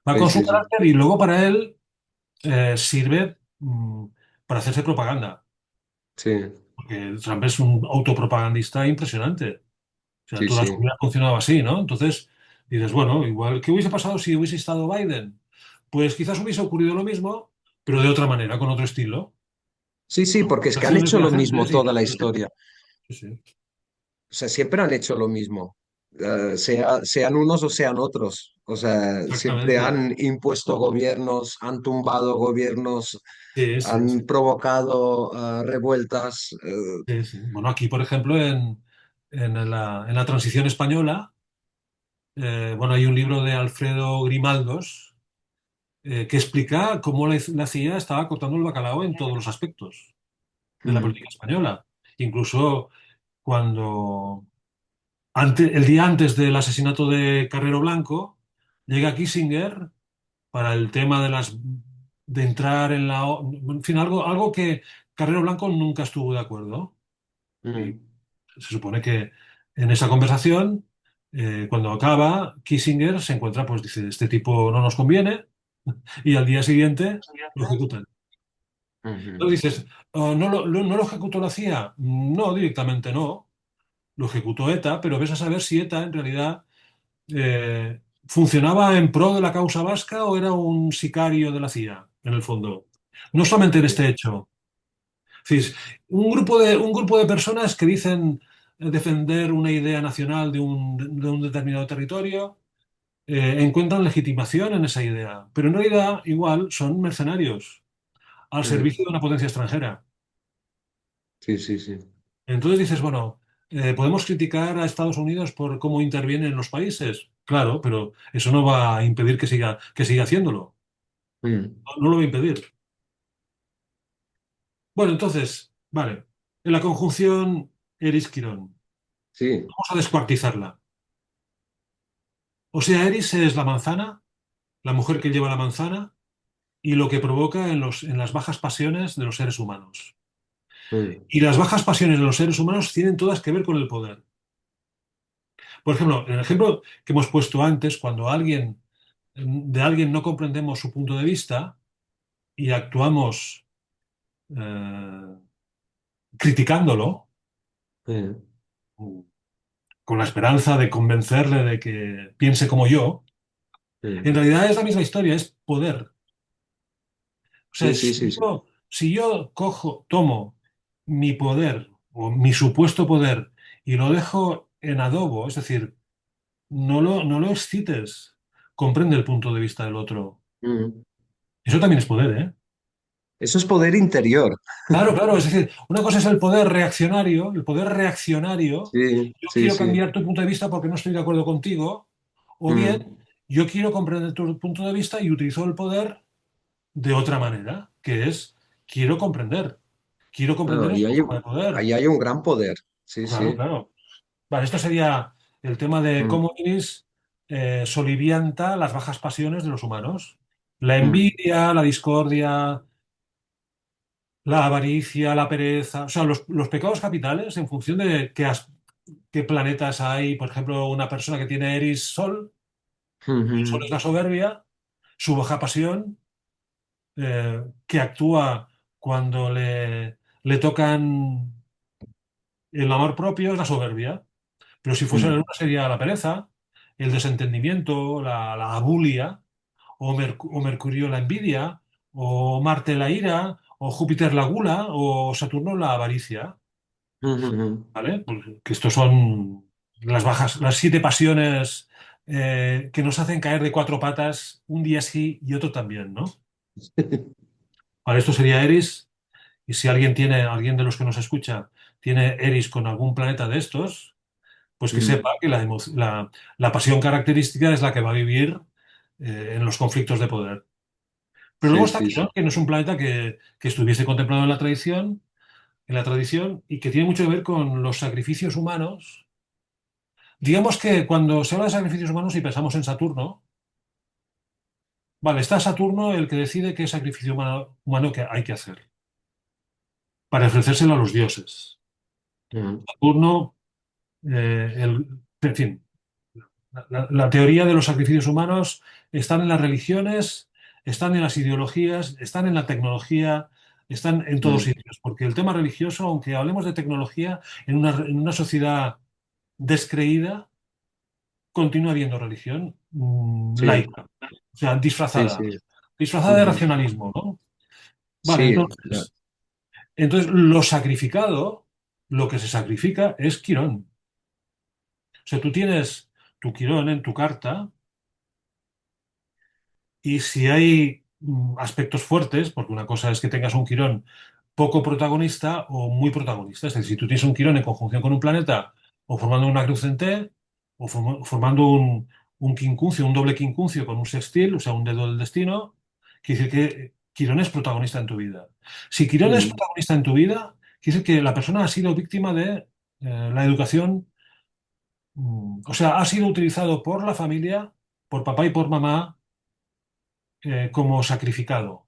Va Sí, con su sí, sí. carácter y luego para él sirve para hacerse propaganda. Sí, Porque Trump es un autopropagandista impresionante. O sea, sí, toda su sí. vida ha funcionado así, ¿no? Entonces dices, bueno, igual, ¿qué hubiese pasado si hubiese estado Biden? Pues quizás hubiese ocurrido lo mismo, pero de otra manera, con otro estilo. Sí, sí, porque es que han Operaciones hecho de lo mismo agentes y... toda la historia. Sí, sí, O sea, siempre han hecho lo mismo, sean unos o sean otros. O sea, siempre exactamente. han impuesto gobiernos, han tumbado gobiernos, Sí, sí, sí. han provocado revueltas. Sí, sí. Bueno, aquí, por ejemplo, en la transición española, bueno, hay un libro de Alfredo Grimaldos que explica cómo la CIA estaba cortando el bacalao en todos los aspectos de la Mm, política española. Incluso cuando, el día antes del asesinato de Carrero Blanco, llega Kissinger para el tema de entrar en en fin, algo que Carrero Blanco nunca estuvo de acuerdo. Y mm, se supone que en esa conversación, cuando acaba, Kissinger se encuentra, pues dice, este tipo no nos conviene, y al día siguiente lo ejecutan. mm, Entonces dices, ¿no lo ejecutó la CIA? No, directamente no. Lo ejecutó ETA, pero ves a saber si ETA en realidad funcionaba en pro de la causa vasca o era un sicario de la CIA, en el fondo. No solamente en sí, este hecho. Es decir, un grupo de personas que dicen defender una idea nacional de un determinado territorio encuentran legitimación en esa idea, pero en realidad igual son mercenarios al mm, servicio de una potencia extranjera. sí, sí, sí. Entonces dices, bueno, ¿podemos criticar a Estados Unidos por cómo interviene en los países? Claro, pero eso no va a impedir que siga haciéndolo. Mm, No lo va a impedir. Bueno, entonces, vale, en la conjunción Eris-Quirón, sí, vamos a descuartizarla. O sea, Eris es la manzana, la mujer que lleva la manzana y lo que provoca en las bajas pasiones de los seres humanos. mm, Y las bajas pasiones de los seres humanos tienen todas que ver con el poder. Por ejemplo, en el ejemplo que hemos puesto antes, cuando de alguien no comprendemos su punto de vista y actuamos criticándolo, eh, con la esperanza de convencerle de que piense como yo, eh. en realidad es la misma historia, es poder. O sea, Sí, sí, sí, sí. si yo cojo, tomo mi poder o mi supuesto poder y lo dejo en adobo, es decir, no lo excites, comprende el punto de vista del otro. Mm. Eso también es poder, ¿eh? Eso es poder interior. Claro, claro, es decir, una cosa es el poder reaccionario, Sí, yo sí, quiero sí. cambiar tu punto de vista porque no estoy de acuerdo contigo, o bien Mm. yo quiero comprender tu punto de vista y utilizo el poder de otra manera, que es quiero Claro, comprender es tu forma de poder. ahí hay un gran poder. Sí, Claro, sí. claro. Vale, esto sería el tema de Mm, cómo Iris solivianta las bajas pasiones de los humanos. La mm, envidia, la discordia, la avaricia, la pereza, o sea, los pecados capitales en función de qué planetas hay. Por ejemplo, una persona que tiene Eris Sol, el Sol mm, es la soberbia, su baja pasión, que actúa cuando le tocan el amor propio, es la soberbia. Pero si fuese la mm, luna sería la pereza, el desentendimiento, la abulia, o Mercurio la envidia, o Marte la ira, o Júpiter la gula, o Saturno la avaricia. mm, mm. ¿Vale? Pues que estos son las 7 pasiones que nos hacen caer de 4 patas un día sí y otro también, ¿no? Vale, esto sería Eris, y si alguien de los que nos escucha, tiene Eris con algún planeta de estos, pues que Mm. sepa que la pasión característica es la que va a vivir en los conflictos de poder. Pero luego Sí, está sí, Quirón, sí. que no es un planeta que estuviese contemplado en la tradición, y que tiene mucho que ver con los sacrificios humanos. Digamos que cuando se habla de sacrificios humanos y pensamos en Saturno, vale, está Saturno el que decide qué sacrificio humano que hay que hacer para ofrecérselo a los dioses. Mm, Saturno, en fin, la teoría de los sacrificios humanos están en las religiones, están en las ideologías, están en la tecnología, están en todos mm. sitios, porque el tema religioso, aunque hablemos de tecnología en una sociedad descreída, continúa habiendo religión Sí, laica, o sea, sí, sí. disfrazada de Ujú. racionalismo, ¿no? Vale, Sí, entonces lo sacrificado, lo que se sacrifica es Quirón. O sea, tú tienes tu Quirón en tu carta, y si hay aspectos fuertes, porque una cosa es que tengas un Quirón poco protagonista o muy protagonista, es decir, si tú tienes un Quirón en conjunción con un planeta o formando una cruz en T o formando un quincuncio, un doble quincuncio con un sextil, o sea, un dedo del destino, quiere decir que Quirón es protagonista en tu vida. Si Quirón es mm, protagonista en tu vida, quiere decir que la persona ha sido víctima de la educación, o sea, ha sido utilizado por la familia, por papá y por mamá, como sacrificado.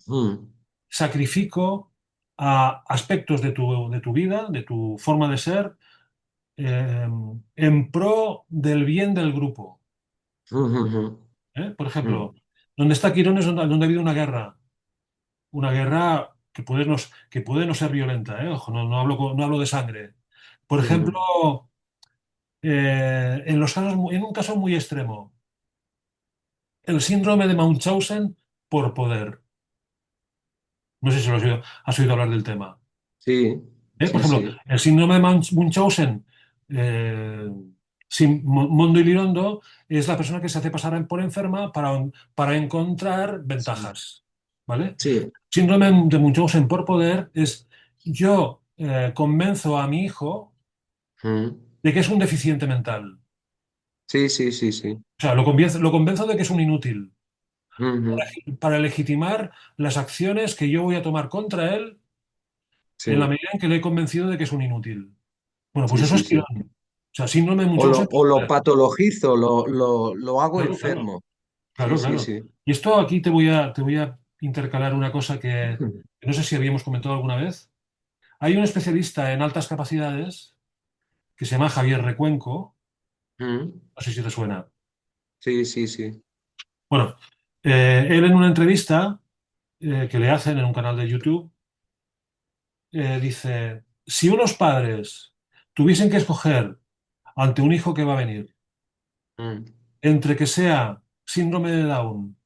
mm, Sacrifico a aspectos de tu vida, de tu forma de ser, en pro del bien del grupo. ujú, ¿Eh? Por mm, ejemplo, donde está Quirón es donde ha habido una guerra que puede no ser violenta, ¿eh? Ojo, no hablo de sangre. Por ejemplo, ujú. en un caso muy extremo, el síndrome de Munchausen por poder. No sé si has oído hablar del tema. Sí, Por sí, ejemplo, sí. el síndrome de Munchausen, eh, sin Mondo y Lirondo, es la persona que se hace pasar por enferma para encontrar Sí, ventajas. ¿Vale? sí. Síndrome de Munchausen por poder es yo convenzo a mi hijo Mm. de que es un deficiente mental. Sí, sí, sí, sí. O sea, lo convenzo de que es un inútil Ujú. para legitimar las acciones que yo voy a tomar contra él en la Sí, medida en que le he convencido de que es un inútil. Bueno, pues sí, eso sí, es sí. Quirón. O sea, síndrome de Munchausen por O lo poder. patologizo, lo hago Claro, claro, enfermo. Sí, claro, sí, claro. sí. Y esto aquí te voy a intercalar una cosa que no sé si habíamos comentado alguna vez. Hay un especialista en altas capacidades que se llama Javier Recuenco, Mm. no sé si te suena. Sí, sí, sí. Bueno, él en una entrevista que le hacen en un canal de YouTube, dice, si unos padres tuviesen que escoger ante un hijo que va a venir, mm, entre que sea síndrome de Down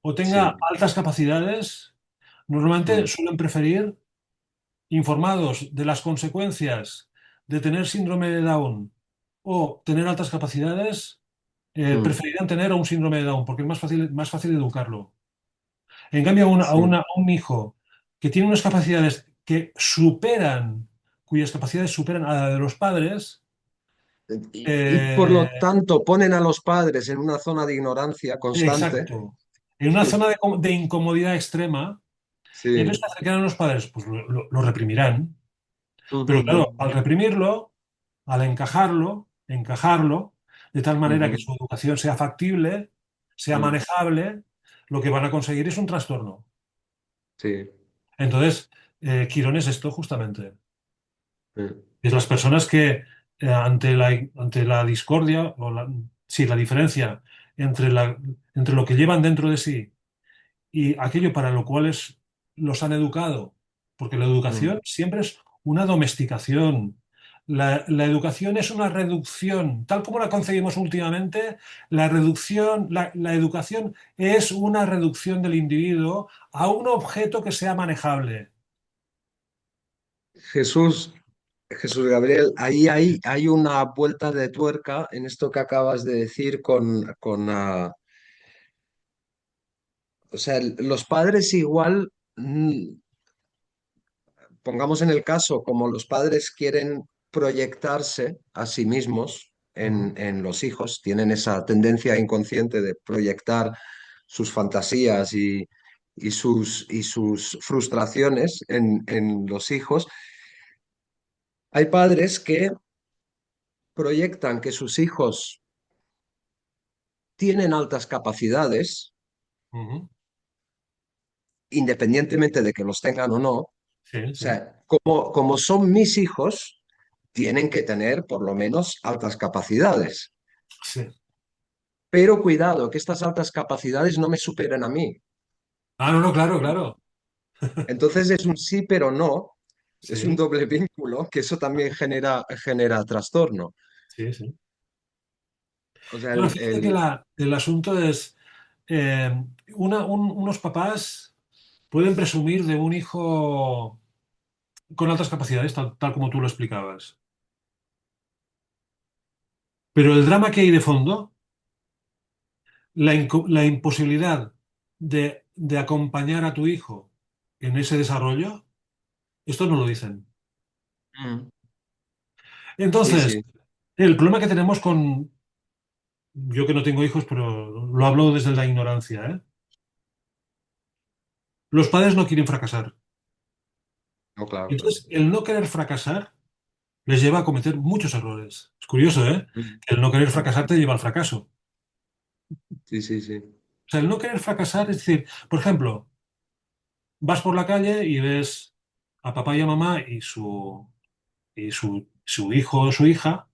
o tenga sí, altas capacidades, normalmente mm, suelen preferir, informados de las consecuencias de tener síndrome de Down o tener altas capacidades, mm, preferirán tener a un síndrome de Down porque es más fácil educarlo. En cambio, sí. a un hijo que tiene unas capacidades que superan, cuyas capacidades superan a la de los padres, Y por lo eh, tanto ponen a los padres en una zona de ignorancia constante. exacto, en una zona de incomodidad extrema, y entonces Sí. ¿qué acercarán a los padres? Pues lo reprimirán. Ujú, Pero claro, ujú, al reprimirlo, al encajarlo, de tal manera que ujú, su educación sea factible, sea mm, manejable, lo que van a conseguir es un trastorno. sí. Entonces, Quirón es esto justamente. Mm, Es las personas que ante la discordia, sí, la diferencia entre, entre lo que llevan dentro de sí y aquello para lo cual los han educado, porque la mm. educación siempre es una domesticación. La educación es una reducción, tal como la concebimos últimamente, la educación es una reducción del individuo a un objeto que sea manejable. Jesús, Jesús Gabriel, hay una vuelta de tuerca en esto que acabas de decir o sea, los padres igual, pongamos en el caso, como los padres quieren proyectarse a sí mismos Ujú. en los hijos, tienen esa tendencia inconsciente de proyectar sus fantasías y sus frustraciones en los hijos. Hay padres que proyectan que sus hijos tienen altas capacidades, Ujú. independientemente de que los tengan o no. O Sí, sí, sea, como son mis hijos, tienen que tener por lo menos altas capacidades. sí. Pero cuidado, que estas altas capacidades no me superen a mí. Ah, no, no, claro, claro. Entonces es un sí, pero no. Es un Sí, doble vínculo, que eso también genera trastorno. sí, sí. O sea, Claro, fíjate que el asunto es, eh, unos papás pueden presumir de un hijo con altas capacidades, tal como tú lo explicabas. Pero el drama que hay de fondo, la imposibilidad de acompañar a tu hijo en ese desarrollo, esto no lo dicen. mm, sí, Entonces, sí, el problema que tenemos con, yo que no tengo hijos, pero lo hablo desde la ignorancia, ¿eh? Los padres no quieren fracasar. no, claro, claro. Entonces, el no querer fracasar les lleva a cometer muchos errores. Es curioso, ¿eh? Mm, Que el no querer mm, fracasar te lleva al fracaso. sí, sí, sí. O sea, el no querer fracasar es decir, por ejemplo, vas por la calle y ves a papá y a mamá su hijo o su hija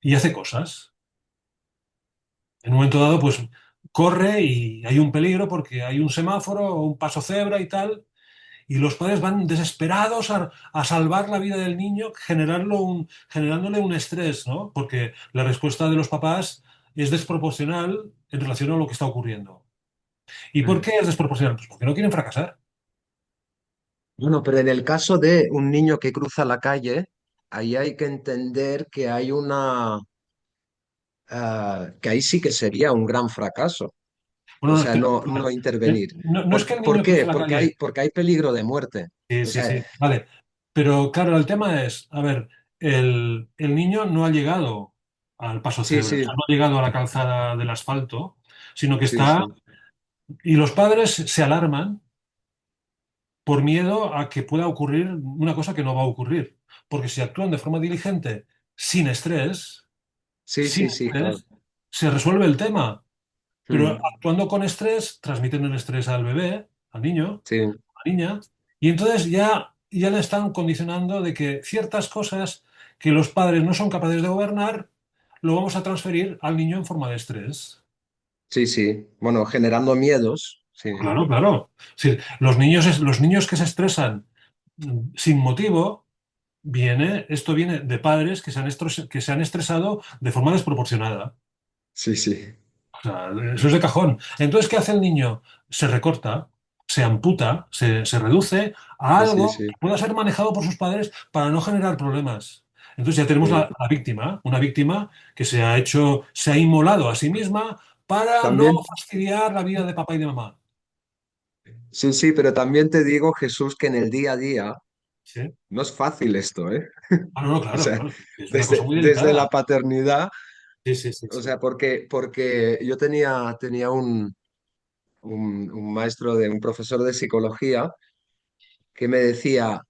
y hace cosas. En un momento dado, pues corre y hay un peligro porque hay un semáforo o un paso cebra y tal, y los padres van desesperados a salvar la vida del niño, generándole un estrés, ¿no? Porque la respuesta de los papás es desproporcional en relación a lo que está ocurriendo. ¿Y por Mm. qué es desproporcional? Pues porque no quieren fracasar. Bueno, pero en el caso de un niño que cruza la calle, ahí hay que entender que hay que ahí sí que sería un gran fracaso. O Bueno, no, sea, espera, no intervenir. no, no es que el Por niño cruce qué? la calle. Porque hay peligro de muerte. Sí, O sí, sea, sí. Vale. Pero claro, el tema es, a ver, el niño no ha llegado al paso sí, cebra, o sí, sea, no ha llegado a la calzada del asfalto, sino que sí, está, sí, y los padres se alarman por miedo a que pueda ocurrir una cosa que no va a ocurrir. Porque si actúan de forma diligente, sin estrés, sí, sin sí, sí, claro. estrés, se resuelve el tema. Pero Mm, actuando con estrés, transmiten el estrés al bebé, al niño, sí, a la niña, y entonces ya le están condicionando de que ciertas cosas que los padres no son capaces de gobernar, lo vamos a transferir al niño en forma de estrés. sí, sí. Bueno, generando miedos. Sí. Claro, claro. Sí, los niños que se estresan sin motivo, esto viene de padres que se han estresado de forma desproporcionada. Sí, sí, O sea, eso es de cajón. Entonces, ¿qué hace el niño? Se recorta, se amputa, se reduce a sí, sí, algo que sí, pueda ser manejado por sus padres para no generar problemas. Entonces ya tenemos sí. la víctima, una víctima que se ha inmolado a sí misma para no También, fastidiar la vida de papá y de mamá. sí, sí, pero también te digo, Jesús, que en el día a día ¿Sí? no es fácil esto, ¿eh? Ah, no, no, O claro, sea, claro. Es una cosa muy desde la delicada. paternidad, Sí, sí, sí, o sí. sea, porque yo tenía un maestro un profesor de psicología que me decía,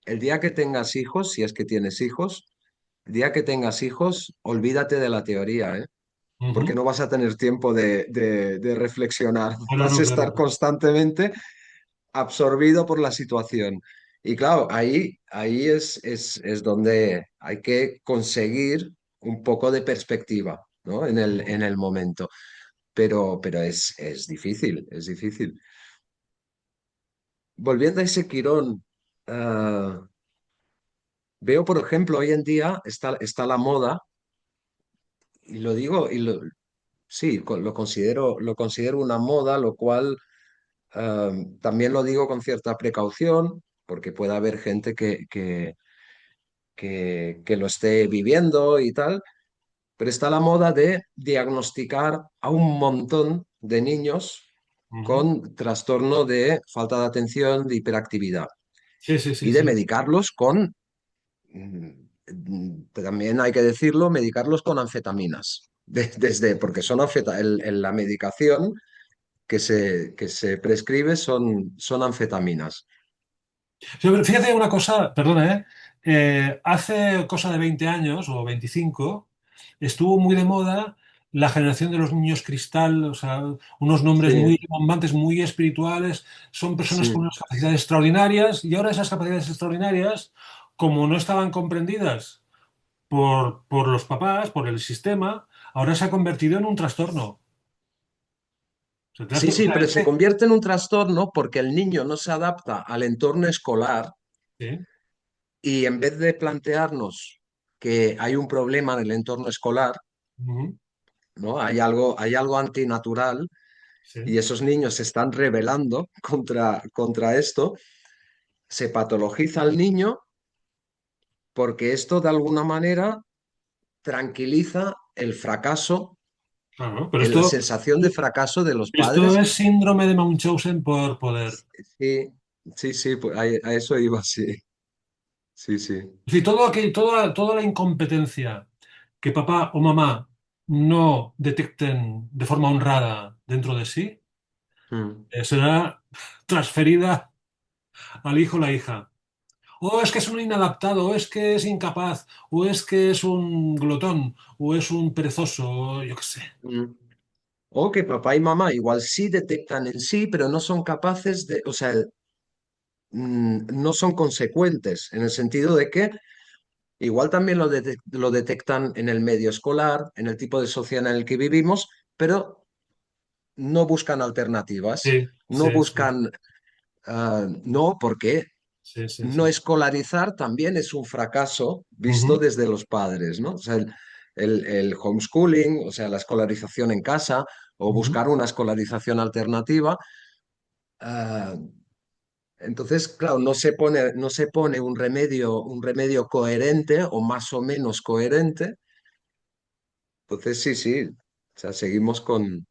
el día que tengas hijos, si es que tienes hijos, el día que tengas hijos, olvídate de la teoría, ¿eh? Porque Ujú. no vas a tener tiempo de reflexionar, Ah, no, vas no, a claro. estar constantemente absorbido por la situación. Y claro, ahí es donde hay que conseguir un poco de perspectiva, ¿no? En Ujú. el momento. Pero es difícil, es difícil. Volviendo a ese Quirón, veo, por ejemplo, hoy en día está la moda, y lo digo, sí, lo considero una moda, lo cual también lo digo con cierta precaución, porque puede haber gente que lo esté viviendo y tal, pero está la moda de diagnosticar a un montón de niños Ujú. con trastorno de falta de atención, de hiperactividad, Sí, sí, sí, y de sí. medicarlos con, también hay que decirlo, medicarlos con anfetaminas. Porque son la medicación que se prescribe son anfetaminas. Sí, pero fíjate una cosa, perdona, ¿eh? Hace cosa de 20 años o 25 estuvo muy de moda la generación de los niños cristal, o sea, unos nombres Sí, muy bombantes, muy espirituales, son personas con sí. unas capacidades extraordinarias y ahora esas capacidades extraordinarias, como no estaban comprendidas por los papás, por el sistema, ahora se ha convertido en un trastorno. Sí, O sí, sea, pero se convierte en un trastorno porque el niño no se adapta al entorno escolar, sí, y en vez de plantearnos que hay un problema en el entorno escolar, ujú, ¿no? Hay algo antinatural, sí, y esos niños se están rebelando contra esto, se patologiza al niño porque esto de alguna manera tranquiliza el fracaso, claro, pero la sensación de fracaso de los esto padres. es síndrome de Munchausen por poder. Sí, sí, sí, pues a eso iba, sí, sí, sí. Es decir, toda la incompetencia que papá o mamá no detecten de forma honrada dentro de sí, Mm, será transferida al hijo o la hija. O es que es un inadaptado, o es que es incapaz, o es que es un glotón, o es un perezoso, o yo qué sé. mm. O que papá y mamá igual sí detectan en sí, pero no son capaces de, o sea, no son consecuentes, en el sentido de que igual también lo detectan en el medio escolar, en el tipo de sociedad en el que vivimos, pero no buscan alternativas, Sí, no sí, sí, buscan, no, porque sí, sí, no sí. escolarizar también es un fracaso visto Ujú, desde los padres, ¿no? O sea, el homeschooling, o sea, la escolarización en casa o ujú. buscar una escolarización alternativa. ah, entonces, claro, no se pone un remedio coherente o más o menos coherente. Entonces, sí, sí, o sea, seguimos con...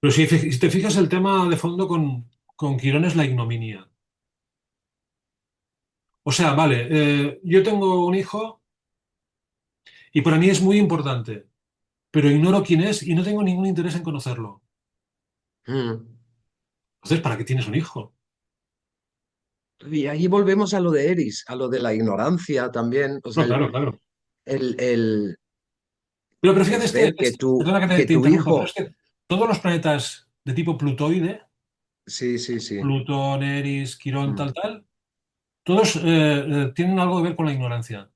Pero si te fijas, el tema de fondo con Quirón es la ignominia. O sea, vale, yo tengo un hijo y para mí es muy importante, pero ignoro quién es y no tengo ningún interés en conocerlo. Mm. Entonces, ¿para qué tienes un hijo? Y ahí volvemos a lo de Eris, a lo de la ignorancia también, o sea, No, claro, claro. el, el, Pero fíjate, el ver perdona que que te tu interrumpa, pero hijo... es que todos los planetas de tipo plutoide, Sí, sí, sí. Plutón, Eris, Quirón, Mm. tal, tal, todos tienen algo que ver con la ignorancia.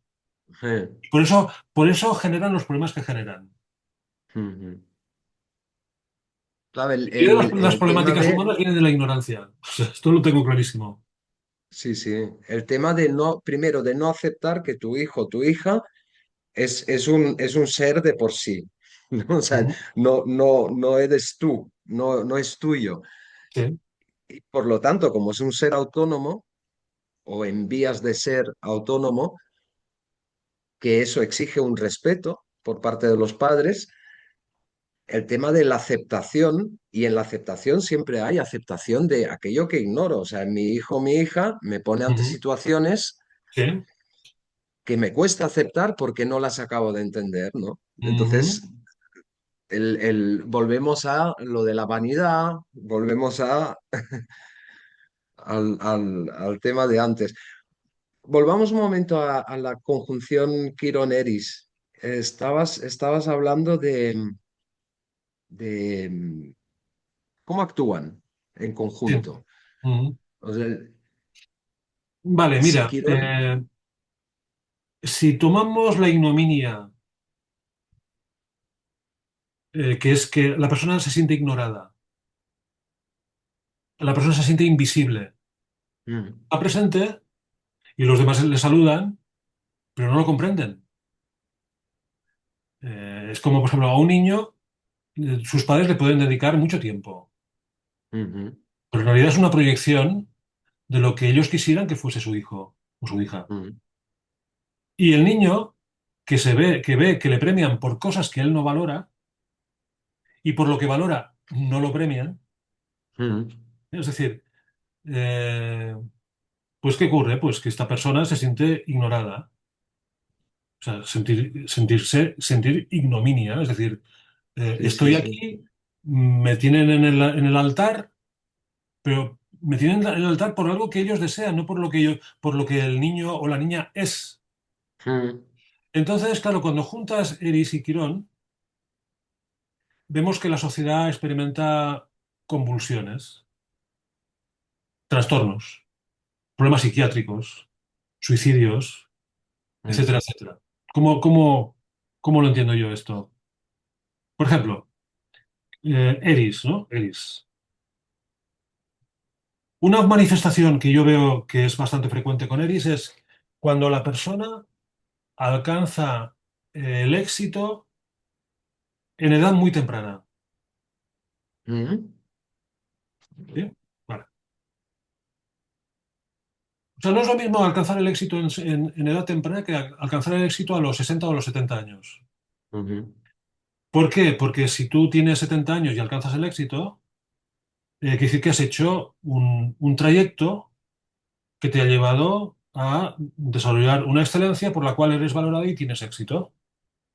Eh. Por eso generan los problemas que generan. Ujú. Claro, La mayoría de las el tema problemáticas de... humanas vienen de la ignorancia. O sea, esto lo tengo clarísimo. sí, sí. El tema de no, primero, de no aceptar que tu hijo o tu hija es un ser de por sí. ¿No? O sea, Ujú. no eres tú, no es tuyo. Sí. Y por lo tanto, como es un ser autónomo o en vías de ser autónomo, que eso exige un respeto por parte de los padres, el tema de la aceptación, y en la aceptación siempre hay aceptación de aquello que ignoro. O sea, mi hijo o mi hija me pone ante Ujú. situaciones Sí. que me cuesta aceptar porque no las acabo de entender, ¿no? Ujú. Entonces, volvemos a lo de la vanidad, volvemos al tema de antes. Volvamos un momento a la conjunción Quirón-Eris. Estabas hablando de cómo actúan en Sí. conjunto. Ujú. O sea, Vale, si mira, Quirón... si tomamos la ignominia, que es que la persona se siente ignorada, la persona se siente invisible, Mm, está presente y los demás le saludan, pero no lo comprenden. Es como, por ejemplo, a un niño, sus padres le pueden dedicar mucho tiempo, ujú, pero en realidad es una proyección de lo que ellos quisieran que fuese su hijo o su hija. mm, Y el niño que ve que le premian por cosas que él no valora y por lo que valora no lo premian. mm, Es decir, pues ¿qué ocurre? Pues que esta persona se siente ignorada. O sea, sentir ignominia. Es decir, sí, sí, estoy sí. aquí, me tienen en el altar, pero me tienen en el altar por algo que ellos desean, no por lo que el niño o la niña es. Mm, Entonces, claro, cuando juntas Eris y Quirón, vemos que la sociedad experimenta convulsiones, trastornos, problemas psiquiátricos, suicidios, mm, etcétera, etcétera. ¿Cómo lo entiendo yo esto? Por ejemplo, Eris, ¿no? Eris. Una manifestación que yo veo que es bastante frecuente con Eris es cuando la persona alcanza el éxito en edad muy temprana. mm, ¿Sí? Vale. O sea, no es lo mismo alcanzar el éxito en edad temprana que alcanzar el éxito a los 60 o a los 70 años. ujú, ¿Por qué? Porque si tú tienes 70 años y alcanzas el éxito, quiere decir que has hecho un trayecto que te ha llevado a desarrollar una excelencia por la cual eres valorado y tienes éxito.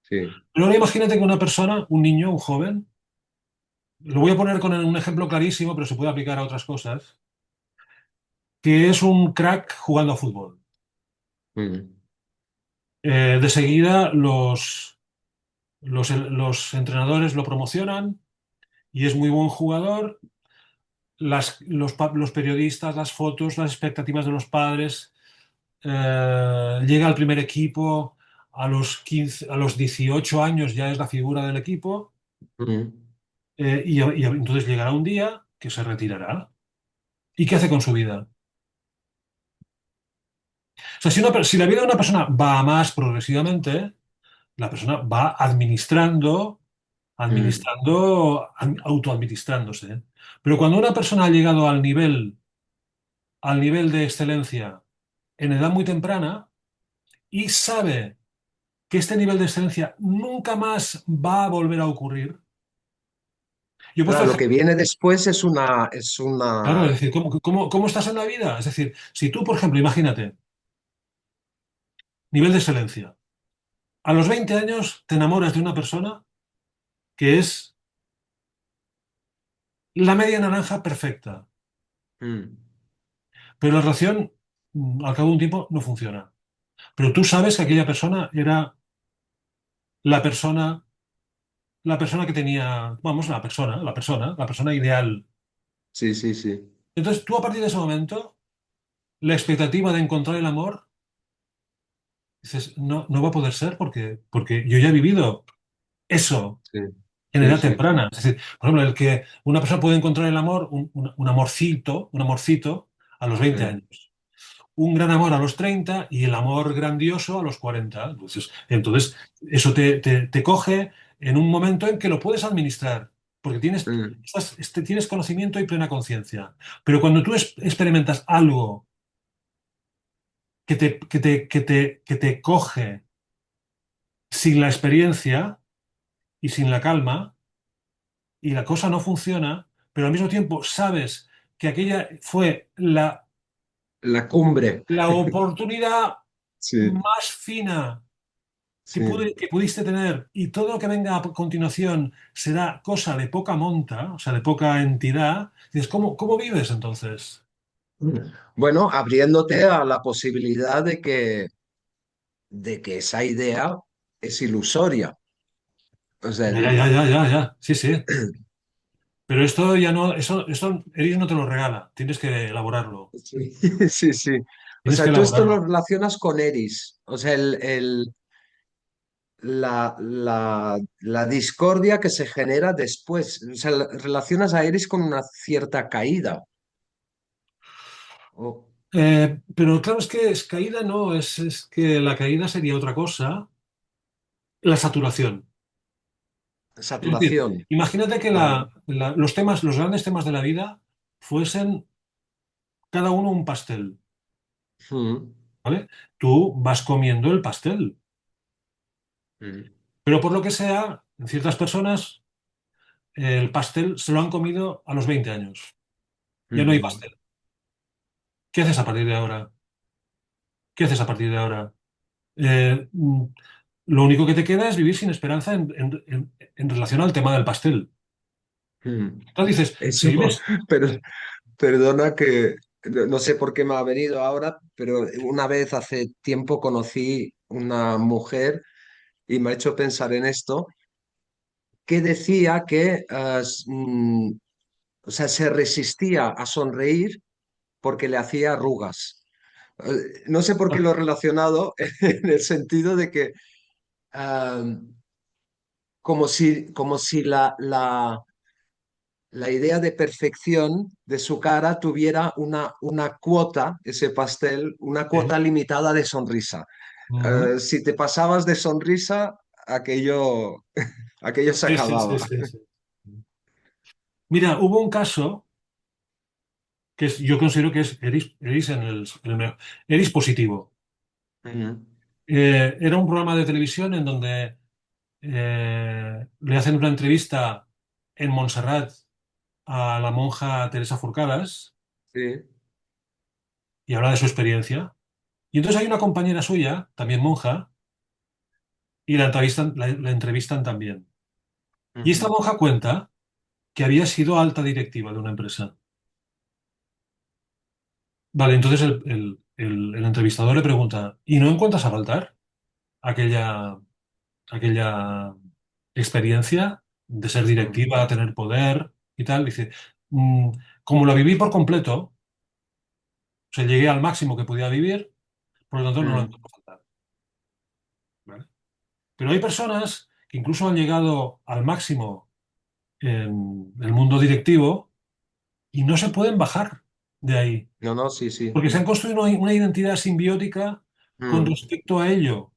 sí. Pero ahora imagínate que una persona, un niño, un joven, lo voy a poner con un ejemplo clarísimo, pero se puede aplicar a otras cosas, que es un crack jugando a fútbol. Mm, De seguida los entrenadores lo promocionan y es muy buen jugador. Los periodistas, las fotos, las expectativas de los padres. Llega al primer equipo a los 15, a los 18 años ya es la figura del equipo. mm. Y entonces llegará un día que se retirará. ¿Y qué hace con su vida? O sea, si la vida de una persona va a más progresivamente, la persona va Mm, autoadministrándose. Pero cuando una persona ha llegado al nivel de excelencia en edad muy temprana y sabe que este nivel de excelencia nunca más va a volver a ocurrir. Yo he puesto Claro, el lo que ejemplo, viene después claro, es decir, ¿cómo estás en la vida? Es decir, si tú, por ejemplo, imagínate, nivel de excelencia, a los 20 años te enamoras de una persona que es la media naranja perfecta, mm, pero la relación, al cabo de un tiempo, no funciona. Pero tú sabes que aquella persona era la persona, la persona que tenía, vamos, la persona ideal. sí, sí, sí. Entonces, tú a partir de ese momento, la expectativa de encontrar el amor, dices, no, no va a poder ser porque yo ya he vivido eso Sí, en sí, edad sí. temprana. Es decir, por ejemplo, el que una persona puede encontrar el amor, un amorcito a los 20 Sí. años. un gran amor a los 30 y el amor grandioso a los 40. Entonces eso te coge en un momento en que lo puedes administrar, porque mm, tienes conocimiento y plena conciencia. Pero cuando tú experimentas algo que te coge sin la experiencia y sin la calma, y la cosa no funciona, pero al mismo tiempo sabes que aquella fue la cumbre. la oportunidad Sí, más fina sí. que pudiste tener y todo lo que venga a continuación será cosa de poca monta, o sea, de poca entidad, dices, ¿cómo vives entonces? Bueno, abriéndote a la posibilidad de que esa idea es ilusoria. O sea, Ya, ya, ya, ya, ya, ya, sí, sí. Pero esto ya no, eso Eris no te lo regala, tienes que elaborarlo, sí, sí, sí. O tienes que sea, tú esto lo elaborarlo. relacionas con Eris. O sea, la discordia que se genera después. O sea, relacionas a Eris con una cierta caída. O Pero claro, es que es caída no, es que la caída sería otra cosa, la saturación. Es decir, saturación. imagínate que Vale. los grandes temas de la vida fuesen cada uno un pastel, Mm, ¿vale? Tú vas comiendo el pastel, mm, pero por lo que sea, en ciertas personas el pastel se lo han comido a los 20 años. Ya no hay mm, pastel. ¿Qué haces a partir de ahora? ¿Qué haces a partir de ahora? Eh, mm, lo único que te queda es vivir sin esperanza en relación al tema del pastel. mm. Entonces dices, Eso, si vives... pero perdona que no sé por qué me ha venido ahora, pero una vez hace tiempo conocí una mujer y me ha hecho pensar en esto, que decía que o sea, se resistía a sonreír porque le hacía arrugas. No sé por qué Ah, lo he relacionado en el sentido de que ah, como si la idea de perfección de su cara tuviera una cuota, ese pastel, una sí. cuota limitada de sonrisa. Ujú. Si te pasabas de sonrisa, aquello se Sí, sí, sí, acababa. sí, sí. Mira, hubo un caso yo considero que es Eris Eris positivo. Ujú. Era un programa de televisión en donde le hacen una entrevista en Montserrat a la monja Teresa Forcadas Sí. y habla de su experiencia. Y entonces hay una compañera suya, también monja, y la entrevistan también. Y esta Ujú. monja cuenta que había sido alta directiva de una empresa. Vale, entonces el entrevistador le pregunta, ¿y no encuentras a faltar aquella experiencia de ser Ujú. directiva, tener poder y tal? Dice, "Mm, como la viví por completo, o sea, llegué al máximo que podía vivir, por lo tanto no lo Ujú. encuentro faltar". ¿Vale? Pero hay personas que incluso han llegado al máximo en el mundo directivo y no se pueden bajar de ahí, No, no, sí, sí. porque se han construido una identidad simbiótica con Ujú. respecto a ello.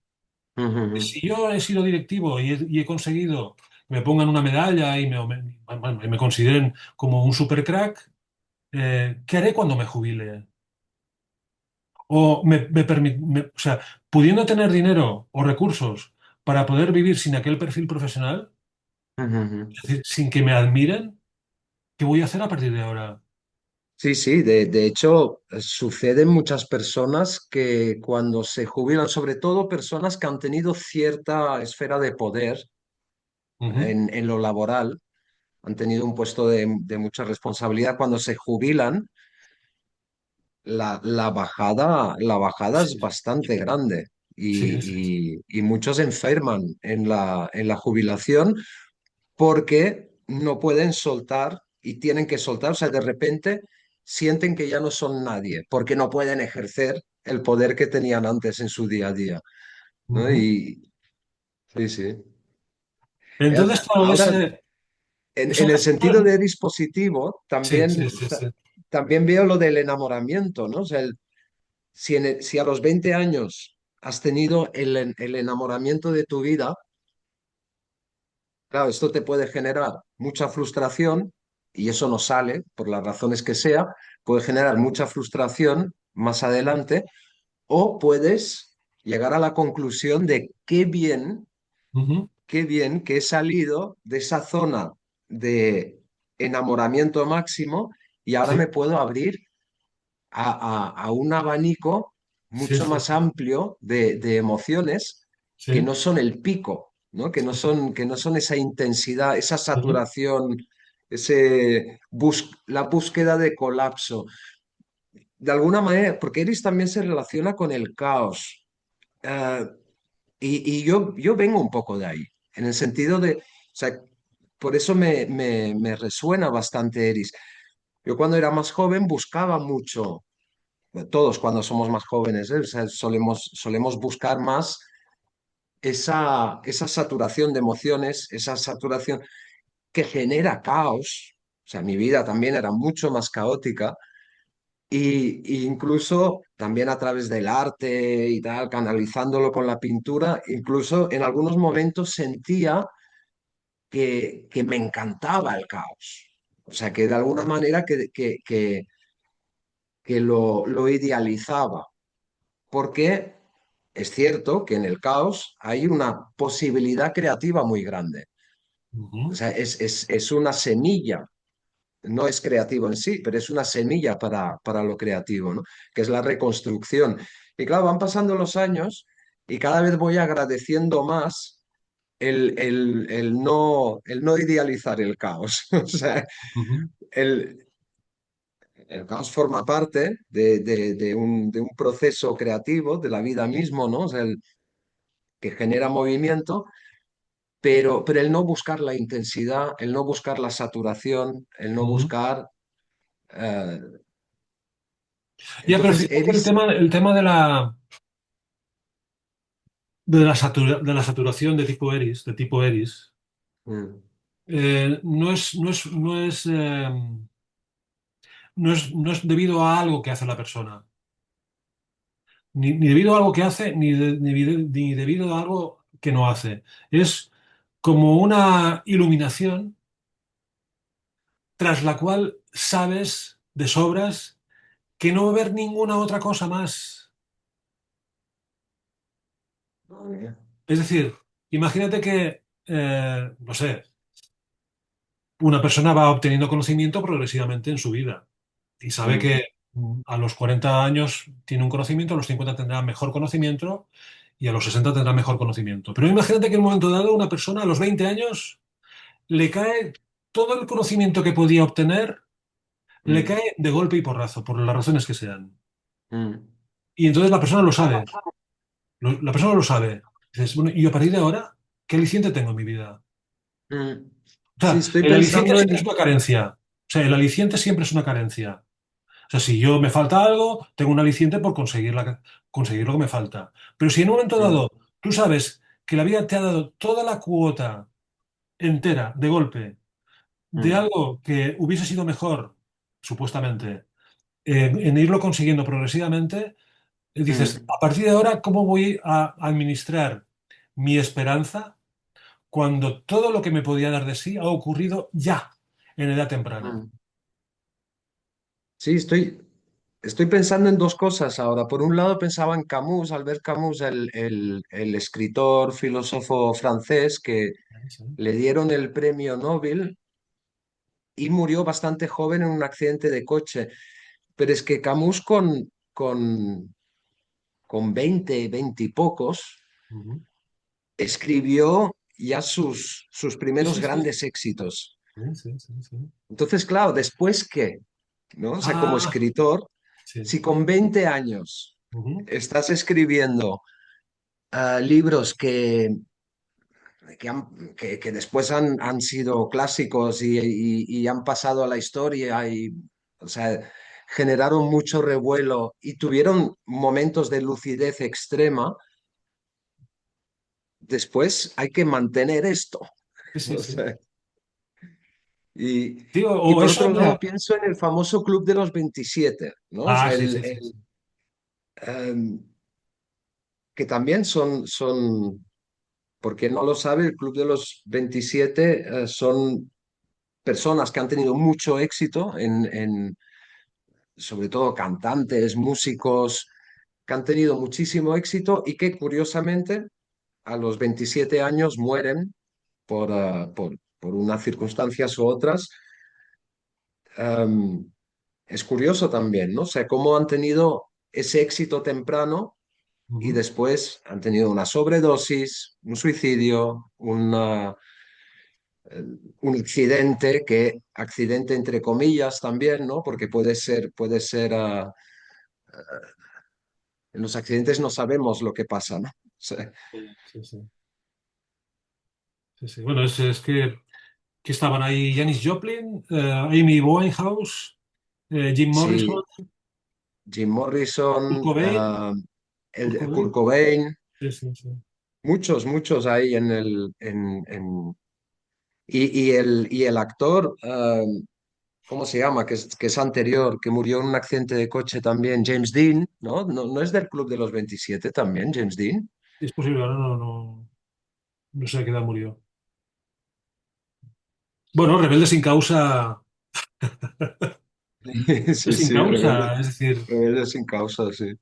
Ujú. Si yo he sido directivo y he conseguido que me pongan una medalla bueno, y me consideren como un super crack, ¿qué haré cuando me jubile? O o sea, pudiendo tener dinero o recursos para poder vivir sin aquel perfil profesional, Ujú. es decir, sin que me admiren, ¿qué voy a hacer a partir de ahora? Sí, sí, de hecho sucede en muchas personas que cuando se jubilan, sobre todo personas que han tenido cierta esfera de poder Ujú. en lo laboral, han tenido un puesto de mucha responsabilidad, cuando se jubilan, la bajada es Sí, bastante grande sí, sí. y muchos enferman en la jubilación porque no pueden soltar y tienen que soltar, o sea, de repente sienten que ya no son nadie porque no pueden ejercer el poder que tenían antes en su día a día, ¿no? Ujú. Y sí, sí. Entonces, claro, Ahora, eso en el es... sentido de dispositivo, Sí, también, sí, sí, sí. también veo lo del enamoramiento, ¿no? O sea, si a los 20 años has tenido el enamoramiento de tu vida, claro, esto te puede generar mucha frustración y eso no sale por las razones que sea, puede generar mucha frustración más adelante o puedes llegar a la conclusión de Ujú. qué bien que he salido de esa zona de enamoramiento máximo y ahora Sí, me puedo abrir a un abanico sí, mucho sí, más sí, amplio de emociones que sí, no son el pico, ¿no? sí, sí. Que no son esa intensidad, esa Ujú, saturación, la búsqueda de colapso. De alguna manera, porque Eris también se relaciona con el caos. Ah, y yo vengo un poco de ahí, en el sentido de, o sea, por eso me resuena bastante Eris. Yo cuando era más joven buscaba mucho, todos cuando somos más jóvenes, ¿eh? O sea, solemos buscar más esa saturación de emociones, esa saturación que genera caos. O sea, mi vida también era mucho más caótica y incluso también a través del arte y tal, canalizándolo con la pintura, incluso en algunos momentos sentía que me encantaba el caos. O sea, que de alguna manera que lo idealizaba, porque es cierto que en el caos hay una posibilidad creativa muy grande. O ujú, sea, es una semilla, no es creativo en sí, pero es una semilla para lo creativo, ¿no? Que es la reconstrucción. Y claro, van pasando los años y cada vez voy agradeciendo más el no idealizar el caos. O sea, ujú, el, el caos forma parte de un proceso creativo, de la vida mismo, ¿no? O sea, que genera movimiento, pero el no buscar la intensidad, el no buscar la saturación, el no ujú. buscar... eh, Ya, pero entonces, fíjate que Eris... el tema de la saturación de tipo Eris, Mm, no es debido a algo que hace la persona, ni debido a algo que hace, ni debido a algo que no hace. Es como una iluminación tras la cual sabes de sobras que no va a haber ninguna otra cosa más. madre mía. Es decir, imagínate que, no sé, una persona va obteniendo conocimiento progresivamente en su vida y sabe Mm, que a los 40 años tiene un conocimiento, a los 50 tendrá mejor conocimiento y a los 60 tendrá mejor conocimiento. Pero imagínate que en un momento dado una persona a los 20 años le cae todo el conocimiento que podía obtener, le mm, cae de golpe y porrazo, por las razones que sean. mm, Y entonces la persona lo sabe, la persona lo sabe. Dices, bueno, y a partir de ahora, ¿qué aliciente tengo en mi vida? mm. O Sí, sea, estoy el aliciente pensando siempre es en... una carencia. O sea, el aliciente siempre es una carencia. O sea, si yo me falta algo, tengo un aliciente por conseguir lo que me falta. Pero si en un momento Mm, dado tú sabes que la vida te ha dado toda la cuota entera, de golpe, de mm, algo que hubiese sido mejor, supuestamente, en irlo consiguiendo progresivamente, dices, mm, a partir de ahora, ¿cómo voy a administrar mi esperanza cuando todo lo que me podía dar de sí ha ocurrido ya, en edad temprana? mm. Sí, estoy pensando en dos cosas ahora. Por un lado pensaba en Camus, Albert Camus, el escritor, filósofo francés que Sí. le dieron el premio Nobel y murió bastante joven en un accidente de coche. Pero es que Camus con 20 y pocos, Ujú. escribió ya sus Sí, primeros sí, sí. grandes éxitos. Sí, sí, sí, sí. Entonces, claro, ¿después qué? ¿No? O sea, como Ah, escritor, sí. si con 20 años Ujú. estás escribiendo libros que después han sido clásicos y han pasado a la historia y, o sea, generaron mucho revuelo y tuvieron momentos de lucidez extrema, después hay que mantener esto. Sí, sí, O sí. sea, y, Sí, y o por eso, otro lado, mira. pienso en el famoso Club de los 27, ¿no? O Ah, sea, sí, sí, sí, sí. em, que también son, porque no lo sabe, el Club de los 27 son personas que han tenido mucho éxito sobre todo cantantes, músicos, que han tenido muchísimo éxito y que curiosamente a los 27 años mueren por unas circunstancias u otras. Em, es curioso también, ¿no? O sea, cómo han tenido ese éxito temprano y Ujú. después han tenido una sobredosis, un suicidio, un accidente, que accidente entre comillas también, ¿no? Porque puede ser, en los accidentes no sabemos lo que pasa, ¿no? O sea, Sí, sí, sí. Sí, sí. Bueno, es que estaban ahí Janis Joplin, Amy Winehouse, Jim Morrison, sí, Jim Kurt Morrison, Cobain. Kurt Kurt Cobain. Cobain, Sí, sí, sí. muchos, muchos ahí y el actor, ¿cómo se llama? Que es anterior, que murió en un accidente de coche también, James Dean, ¿no? ¿No, no es del Club de los 27 también, James Dean? Es posible, ahora no sé a qué edad murió. Bueno, Rebelde sin causa. Sí, Sin sí, rebelde, causa, es decir. rebelde sin causa, sí.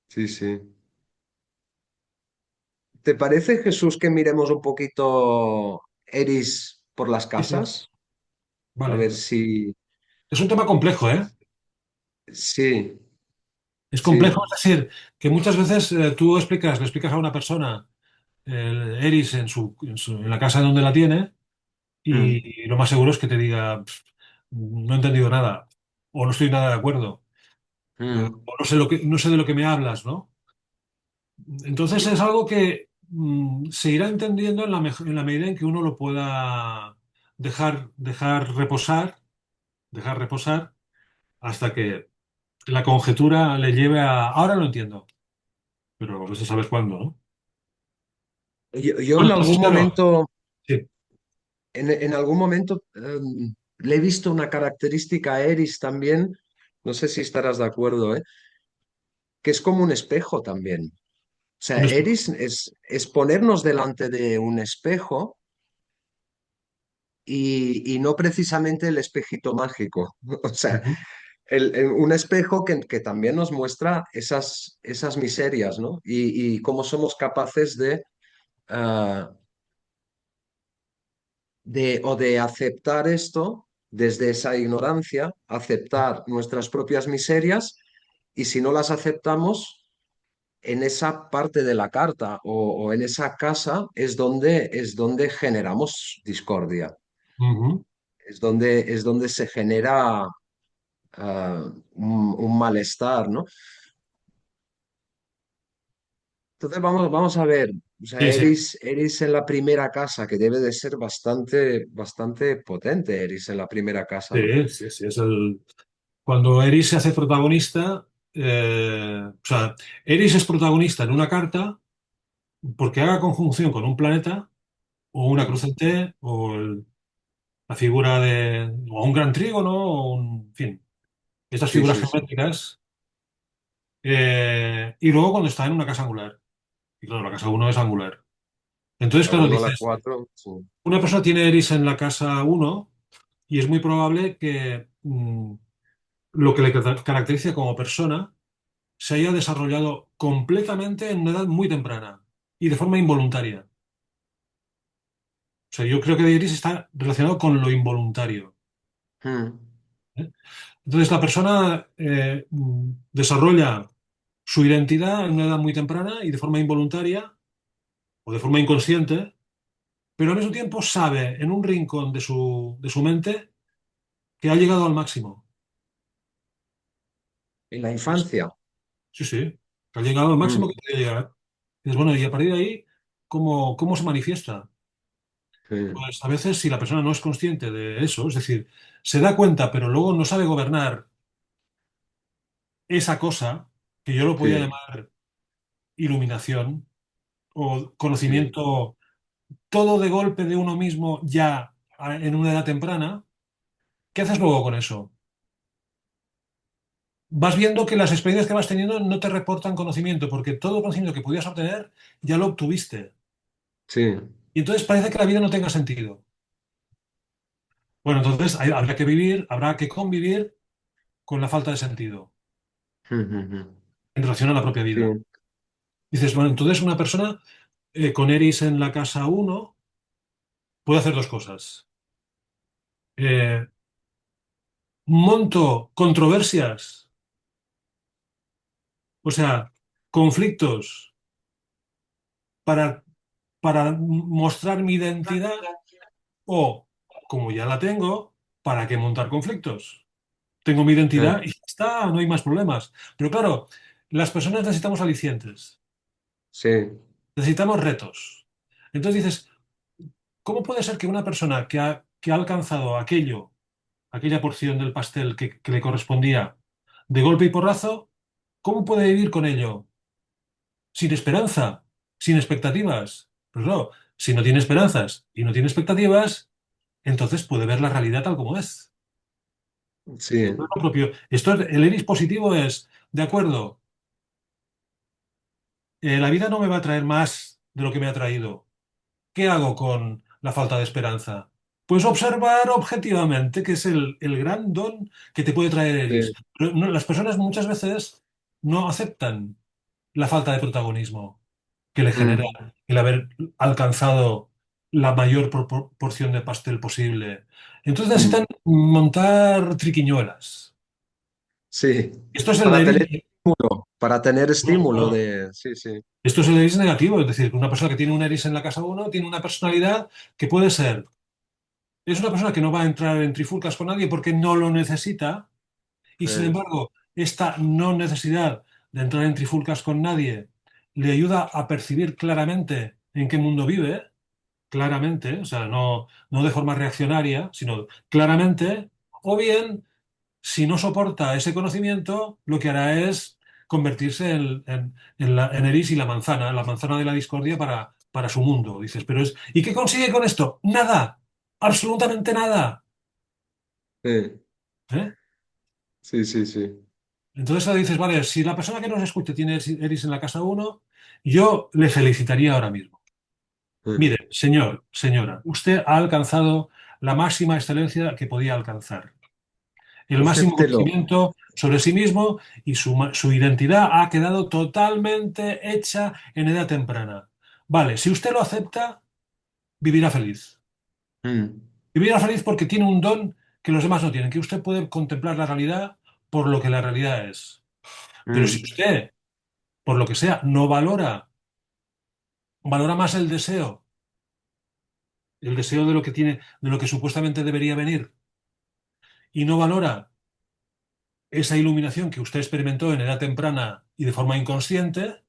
Sí, sí. ¿Te parece, Jesús, que miremos un poquito Eris por las Sí, sí. casas? A Vale. ver si... Es un tema complejo, ¿eh? Sí, Es complejo, sí. es decir, que muchas veces le explicas a una persona el Eris en la casa donde la tiene Mm, y lo más seguro es que te diga, "Pff, no he entendido nada o no estoy nada de acuerdo mm. o no sé de lo que me hablas, ¿no?" Entonces es algo que se irá entendiendo en la medida en que uno lo pueda dejar reposar hasta que la conjetura le lleve a, ahora lo entiendo, pero a veces sabes cuándo, ¿no? Yo en Bueno, algún entonces, claro, momento, sí. en algún momento le he visto una característica a Eris también, no sé si estarás de acuerdo, que es como un espejo también. O sea, Un espejo. Eris es ponernos delante de un espejo y no precisamente el espejito mágico. O sea, Ujú, un espejo que también nos muestra esas miserias, ¿no? Y cómo somos capaces ah, de aceptar esto desde esa ignorancia, aceptar nuestras propias miserias y si no las aceptamos, en esa parte de la carta o en esa casa es donde generamos discordia, ujú. es donde se genera un malestar, ¿no? Entonces vamos a ver, o sea, Sí, sí, Eris en la primera casa, que debe de ser bastante, bastante potente, Eris en la primera casa, ¿no? sí, sí, sí, cuando Eris se hace protagonista, o sea, Eris es protagonista en una carta porque haga conjunción con un planeta o una cruz Mm, en T la figura o un gran trígono en fin, estas sí, figuras sí, sí. geométricas, y luego cuando está en una casa angular. Y claro, la casa uno es angular. Entonces, La claro, uno, la dices, 4, sí. una persona tiene Eris en la casa uno y es muy probable que lo que le caracteriza como persona se haya desarrollado completamente en una edad muy temprana y de forma involuntaria. O sea, yo creo que Iris está relacionado con lo involuntario. Mm, ¿Eh? Entonces, la persona desarrolla su identidad en una edad muy temprana y de forma involuntaria o de forma inconsciente, pero al mismo tiempo sabe en un rincón de su mente que ha llegado al máximo. en la infancia. Sí, sí, que ha llegado al máximo Mm, que podía llegar. Y dices, bueno, y a partir de ahí, ¿cómo se manifiesta? sí, Pues a veces si la persona no es consciente de eso, es decir, se da cuenta pero luego no sabe gobernar esa cosa, que yo lo podía sí, llamar iluminación o sí. conocimiento, todo de golpe de uno mismo ya en una edad temprana, ¿qué haces luego con eso? vas viendo que las experiencias que vas teniendo no te reportan conocimiento, porque todo el conocimiento que podías obtener ya lo obtuviste. sí. Y entonces parece que la vida no tenga sentido. Bueno, entonces habrá que vivir, habrá que convivir con la falta de sentido en relación a la propia Sí, vida. Dices, bueno, entonces una persona con Eris en la casa uno puede hacer dos cosas. Eh, monto controversias, o sea, conflictos para, para mostrar mi identidad o, como ya la tengo, ¿para qué montar conflictos? Tengo mi identidad y ya está, no hay más problemas. Pero claro, las personas necesitamos alicientes, sí, necesitamos retos. Entonces dices, ¿cómo puede ser que una persona que ha alcanzado aquella porción del pastel que le correspondía de golpe y porrazo, cómo puede vivir con ello? Sin esperanza, sin expectativas. Pues claro, si no tiene esperanzas y no tiene expectativas, entonces puede ver la realidad tal como es. Esto es sí, lo propio. El iris positivo es, de acuerdo, la vida no me va a traer más de lo que me ha traído. ¿Qué hago con la falta de esperanza? Pues observar objetivamente, que es el gran don que te puede traer Eris. sí, Pero las personas muchas veces no aceptan la falta de protagonismo que le genera mm, el haber alcanzado la mayor porción de pastel posible. Entonces necesitan mm. montar triquiñuelas. Sí, Esto es el para tener Eris. estímulo, para tener No, estímulo claro. de... Sí, sí, Esto es el eris negativo, es decir, que una persona que tiene un eris en la casa uno tiene una personalidad que puede ser, es una persona que no va a entrar en trifulcas con nadie porque no lo necesita y sin eh, embargo esta no necesidad de entrar en trifulcas con nadie le ayuda a percibir claramente en qué mundo vive, claramente, o sea, no de forma reaccionaria, sino claramente, o bien si no soporta ese conocimiento, lo que hará es convertirse en Eris y la manzana de la discordia para su mundo. Dices, ¿y qué consigue con esto? Nada, absolutamente nada. eh, ¿Eh? sí, sí, sí. Entonces ahora dices, vale, si la persona que nos escuche tiene Eris en la casa uno, yo le felicitaría ahora mismo. eh. Mire, señor, señora, usted ha alcanzado la máxima excelencia que podía alcanzar. El máximo Acéptelo. conocimiento sobre sí mismo y su identidad ha quedado totalmente hecha en edad temprana. Vale, si usted lo acepta, vivirá feliz. Mm, Vivirá feliz porque tiene un don que los demás no tienen, que usted puede contemplar la realidad por lo que la realidad es. Pero si mm, usted, por lo que sea, no valora más el deseo de lo que tiene, de lo que supuestamente debería venir, y no valora esa iluminación que usted experimentó en edad temprana y de forma inconsciente,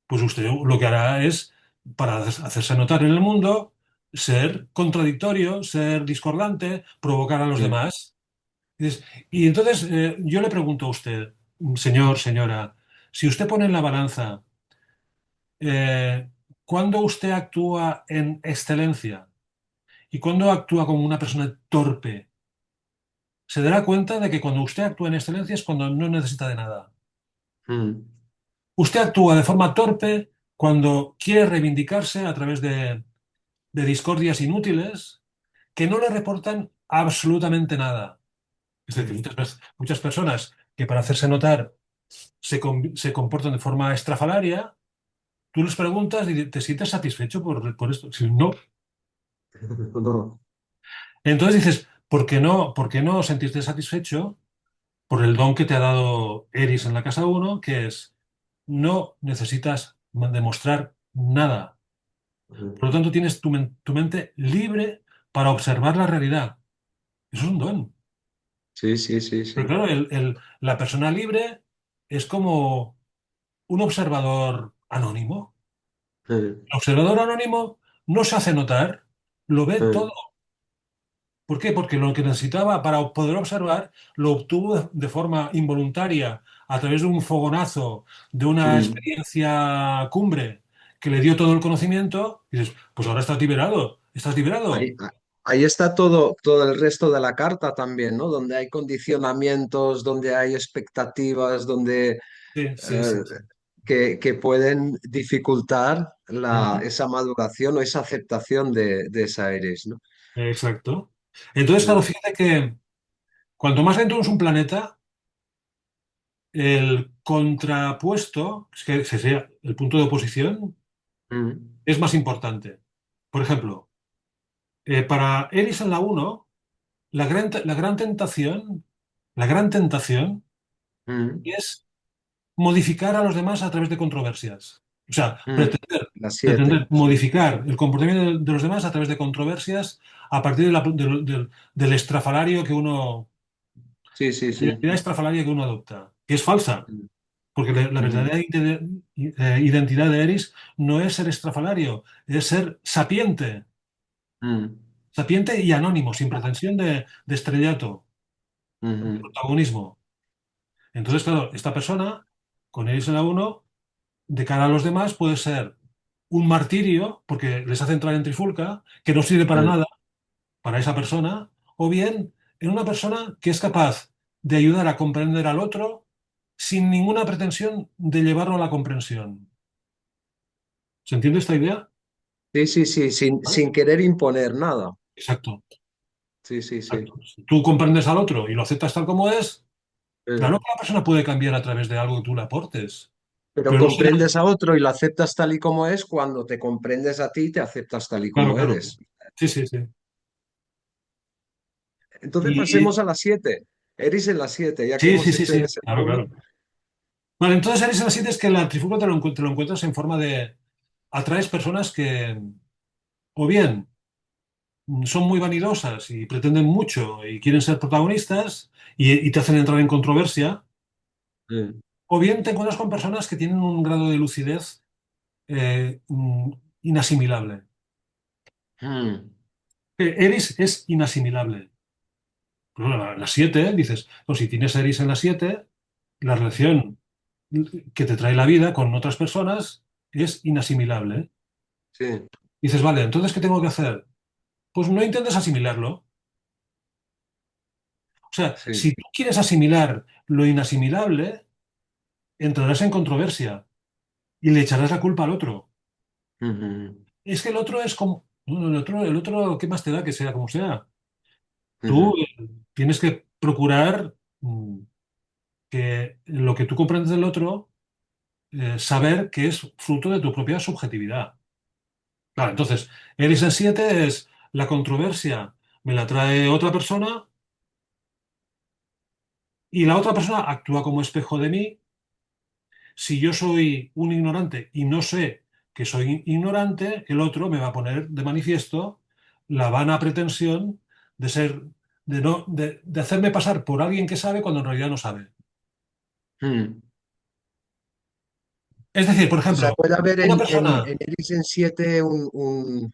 pues usted lo que hará es, para hacerse notar en el mundo, ser contradictorio, ser discordante, provocar a los sí. demás. Y entonces yo le pregunto a usted, señor, señora, si usted pone en la balanza, ¿cuándo usted actúa en excelencia y cuándo actúa como una persona torpe? Se dará cuenta de que cuando usted actúa en excelencia es cuando no necesita de nada. Mm, Usted actúa de forma torpe cuando quiere reivindicarse a través de discordias inútiles que no le reportan absolutamente nada. Es decir, muchas personas que para hacerse notar se comportan de forma estrafalaria, tú les preguntas y te sientes satisfecho por esto. Si no, no. entonces dices, por qué no sentirte satisfecho por el don que te ha dado Eris en la casa uno, que es no necesitas demostrar nada. Por lo tanto, tienes tu mente libre para observar la realidad. Eso es un don. Sí, sí, sí, Pero sí. claro, la persona libre es como un observador anónimo. Eh, El observador anónimo no se hace notar, lo ve eh, todo. ¿Por qué? Porque lo que necesitaba para poder observar lo obtuvo de forma involuntaria a través de un fogonazo, de una mm. experiencia cumbre que le dio todo el conocimiento. Y dices, pues ahora estás liberado, estás Ahí, liberado. ahí está todo, todo el resto de la carta también, ¿no? Donde hay condicionamientos, donde hay expectativas, donde Sí, sí, eh, sí, sí. que pueden dificultar Ujú. esa maduración o esa aceptación de esa Eris, ¿no? Exacto. Entonces, claro, Mm, fíjate que cuanto más lento es un planeta, el contrapuesto, que sería el punto de oposición, mm, es más importante. Por ejemplo, para Eris en la uno, la gran tentación mm, es modificar a los demás a través de controversias. O sea, mm. Las siete, pretender sí. modificar el comportamiento de los demás a través de controversias a partir del estrafalario que uno, Sí, sí, la sí. identidad estrafalaria que uno adopta, que es falsa, Mm, porque la mhm, verdadera identidad de Eris no es ser estrafalario, es ser sapiente, mm, sapiente y anónimo, sin pretensión de estrellato, de mhm, protagonismo. Entonces, claro, esta persona, con Eris en la uno de cara a los demás puede ser un martirio, porque les hace entrar en trifulca, que no sirve para mm, nada para esa persona, o bien en una persona que es capaz de ayudar a comprender al otro sin ninguna pretensión de llevarlo a la comprensión. ¿Se entiende esta idea? sí, sí, sí, ¿Vale? sin querer imponer nada. Exacto, Sí, sí, sí. exacto. Si tú comprendes al otro y lo aceptas tal como es, Eh, claro que la persona puede cambiar a través de algo que tú le aportes, Pero pero no será... comprendes a otro y lo aceptas tal y como es cuando te comprendes a ti y te aceptas tal y Claro, como claro. eres. Sí, sí, sí. Entonces Y pasemos a las siete. Eres en las siete, ya que sí, hemos sí, sí, hecho sí. Eres en la Claro, uno. claro. Vale, entonces eres así, es que la trifulca te lo encuentras en forma de... Atraes personas que o bien son muy vanidosas y pretenden mucho y quieren ser protagonistas y te hacen entrar en controversia, Mm, o bien te encuentras con personas que tienen un grado de lucidez inasimilable. mm, Eris es inasimilable. Pero bueno, la 7, dices, pues si tienes Eris en la 7, la relación que te trae la vida con otras personas es inasimilable. sí, Dices, vale, entonces, ¿qué tengo que hacer? Pues no intentes asimilarlo. O sea, sí. si tú quieres asimilar lo inasimilable, entrarás en controversia y le echarás la culpa al otro. Ujú, Es que el otro es como... No, el otro, ¿qué más te da que sea como sea? Tú ujú, tienes que procurar que lo que tú comprendes del otro, saber que es fruto de tu propia subjetividad. Claro, entonces, Eris en 7 es la controversia, me la trae otra persona y la otra persona actúa como espejo de mí. Si yo soy un ignorante y no sé que soy ignorante, el otro me va a poner de manifiesto la vana pretensión de ser, de no, de hacerme pasar por alguien que sabe cuando en realidad no sabe. mm. Es decir, por O sea, ejemplo, puede haber una persona, en Eris en siete un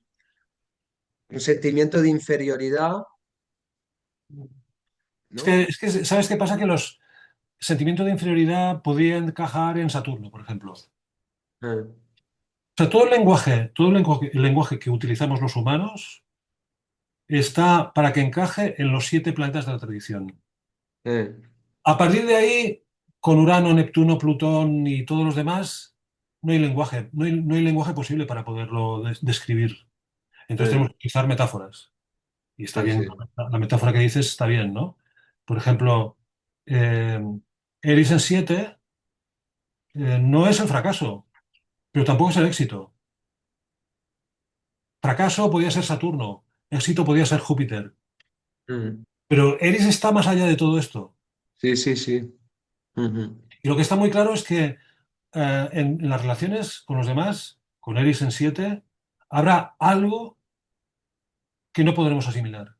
sentimiento de inferioridad, ¿no? ¿sabes qué pasa? Que los sentimientos de inferioridad podrían encajar en Saturno, por ejemplo. O Eh, sea, el lenguaje que utilizamos los humanos está para que encaje en los 7 planetas de la tradición. eh, A partir de ahí, con Urano, Neptuno, Plutón y todos los demás, no hay lenguaje, no hay lenguaje posible para poderlo describir. Entonces eh, tenemos que utilizar metáforas. Y está sí, bien, sí. la metáfora que dices está bien, ¿no? Por ejemplo, eh, Eris en 7 no es el fracaso, pero tampoco es el éxito. Fracaso podía ser Saturno, éxito podía ser Júpiter. Mm, Pero Eris está más allá de todo esto. sí, sí, sí. Ujú. Y lo que está muy claro es que en las relaciones con los demás, con Eris en 7 habrá algo que no podremos asimilar.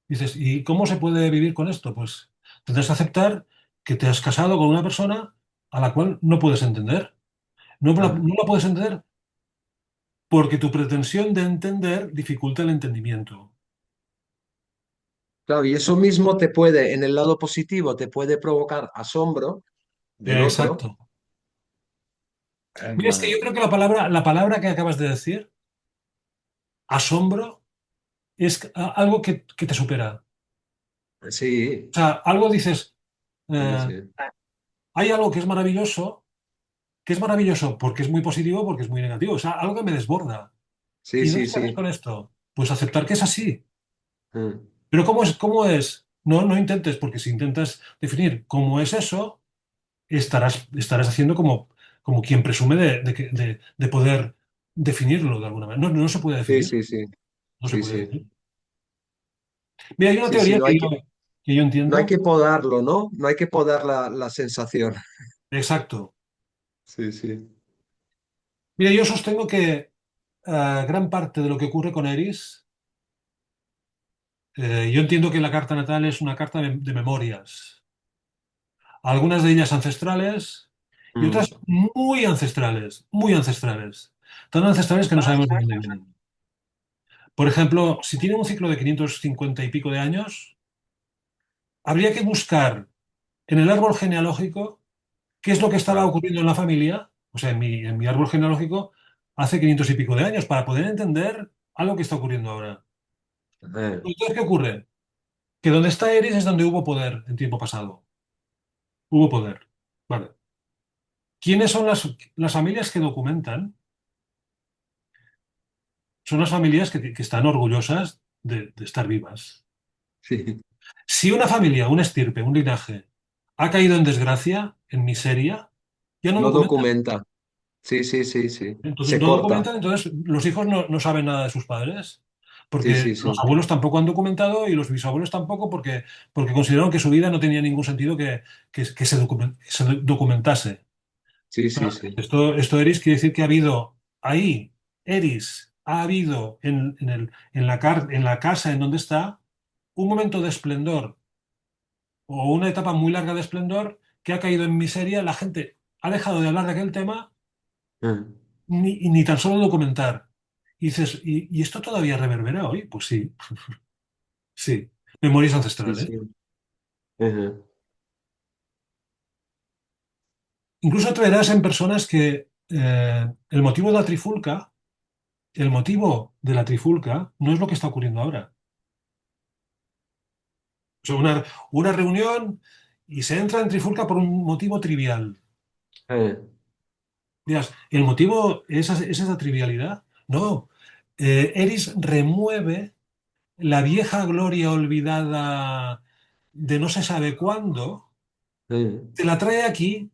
Dices, ¿y cómo se puede vivir con esto? Pues tendrás que aceptar que te has casado con una persona a la cual no puedes entender. Ah, No la puedes entender porque tu pretensión de entender dificulta el entendimiento. claro, y eso mismo te puede, en el lado positivo, te puede provocar asombro del otro. Exacto. Mira, es que yo Eh, creo que la palabra que acabas de decir asombro es algo que te supera. Sí, O sea, algo dices, sí, eh, sí. hay algo que es maravilloso porque es muy positivo, porque es muy negativo. O sea, algo que me desborda. Sí, ¿Y sí, entonces qué haces sí. con esto? Pues aceptar que es así. Mm. Pero ¿cómo es? ¿Cómo es? No, no intentes, porque si intentas definir cómo es eso, estarás haciendo como quien presume de poder definirlo de alguna manera. No, no se puede Sí, definir. sí, sí. No se Sí, puede sí. definir. Mira, hay una Sí, sí, teoría que yo no hay entiendo. que podarlo, ¿no? No hay que podar la sensación. Exacto. Sí, sí. Mira, yo sostengo que gran parte de lo que ocurre con Eris, yo entiendo que la carta natal es una carta de memorias. Algunas de ellas ancestrales y Mm. otras muy ancestrales, muy ancestrales. Tan ancestrales que no sabemos de dónde vienen. Por ejemplo, si tiene un ciclo de 550 y pico de años, habría que buscar en el árbol genealógico qué es lo que estaba Ah, ocurriendo en la familia, o sea, en mi árbol genealógico, hace 500 y pico de años, para poder entender algo que está ocurriendo ahora. eh, Entonces, ¿qué ocurre? Que donde está Eris es donde hubo poder en tiempo pasado. Hubo poder. Vale. ¿Quiénes son las familias que documentan? Son las familias que están orgullosas de estar vivas. sí. Si una familia, un estirpe, un linaje, ha caído en desgracia, en miseria, ya no No documentan. documenta. Sí, sí, sí, sí. Entonces Se no corta. documentan, entonces los hijos no saben nada de sus padres, Sí, porque sí, los sí. abuelos tampoco han documentado y los bisabuelos tampoco, porque consideraron que su vida no tenía ningún sentido que se documentase. Sí, O sea, sí, sí. esto Eris quiere decir que ha habido ahí, Eris, ha habido en la casa en donde está un momento de esplendor o una etapa muy larga de esplendor que ha caído en miseria, la gente ha dejado de hablar de aquel tema Mm. ni tan solo documentar. Y dices, ¿y esto todavía reverbera hoy? Pues sí, sí. Memorias Sí, ancestrales. sí. Ujú. Incluso te verás en personas que el motivo de la trifulca, el motivo de la trifulca no es lo que está ocurriendo ahora. O sea, una reunión y se entra en trifulca por un motivo trivial. Eh, Dirás, ¿el motivo es esa trivialidad? No. Eris remueve la vieja gloria olvidada de no se sabe cuándo, eh. te la trae aquí,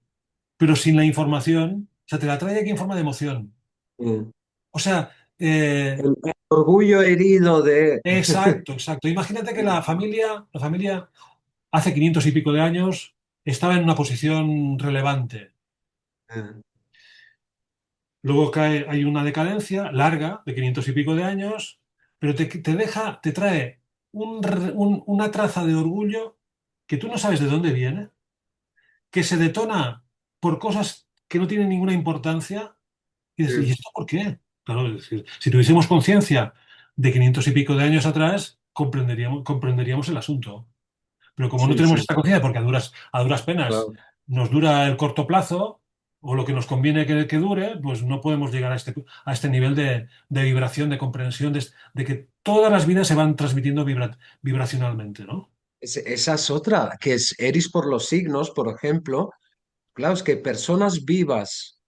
pero sin la información, o sea, te la trae aquí en forma de emoción. Mm. O sea, eh, El orgullo herido de... exacto, exacto. Imagínate que la familia hace 500 y pico de años estaba en una posición relevante. Eh, Luego hay una decadencia larga de 500 y pico de años, pero te trae una traza de orgullo que tú no sabes de dónde viene, que se detona por cosas que no tienen ninguna importancia. Y dices, ¿y sí, esto por qué? Claro, es decir, si tuviésemos conciencia de 500 y pico de años atrás, comprenderíamos el asunto. Pero como no sí, tenemos sí, esta conciencia, porque a duras penas claro. nos dura el corto plazo, o lo que nos conviene que dure, pues no podemos llegar a este nivel de vibración, de comprensión, de que todas las vidas se van transmitiendo vibracionalmente, ¿no? Esa es otra, que es Eris por los signos, por ejemplo. Claro, es que personas vivas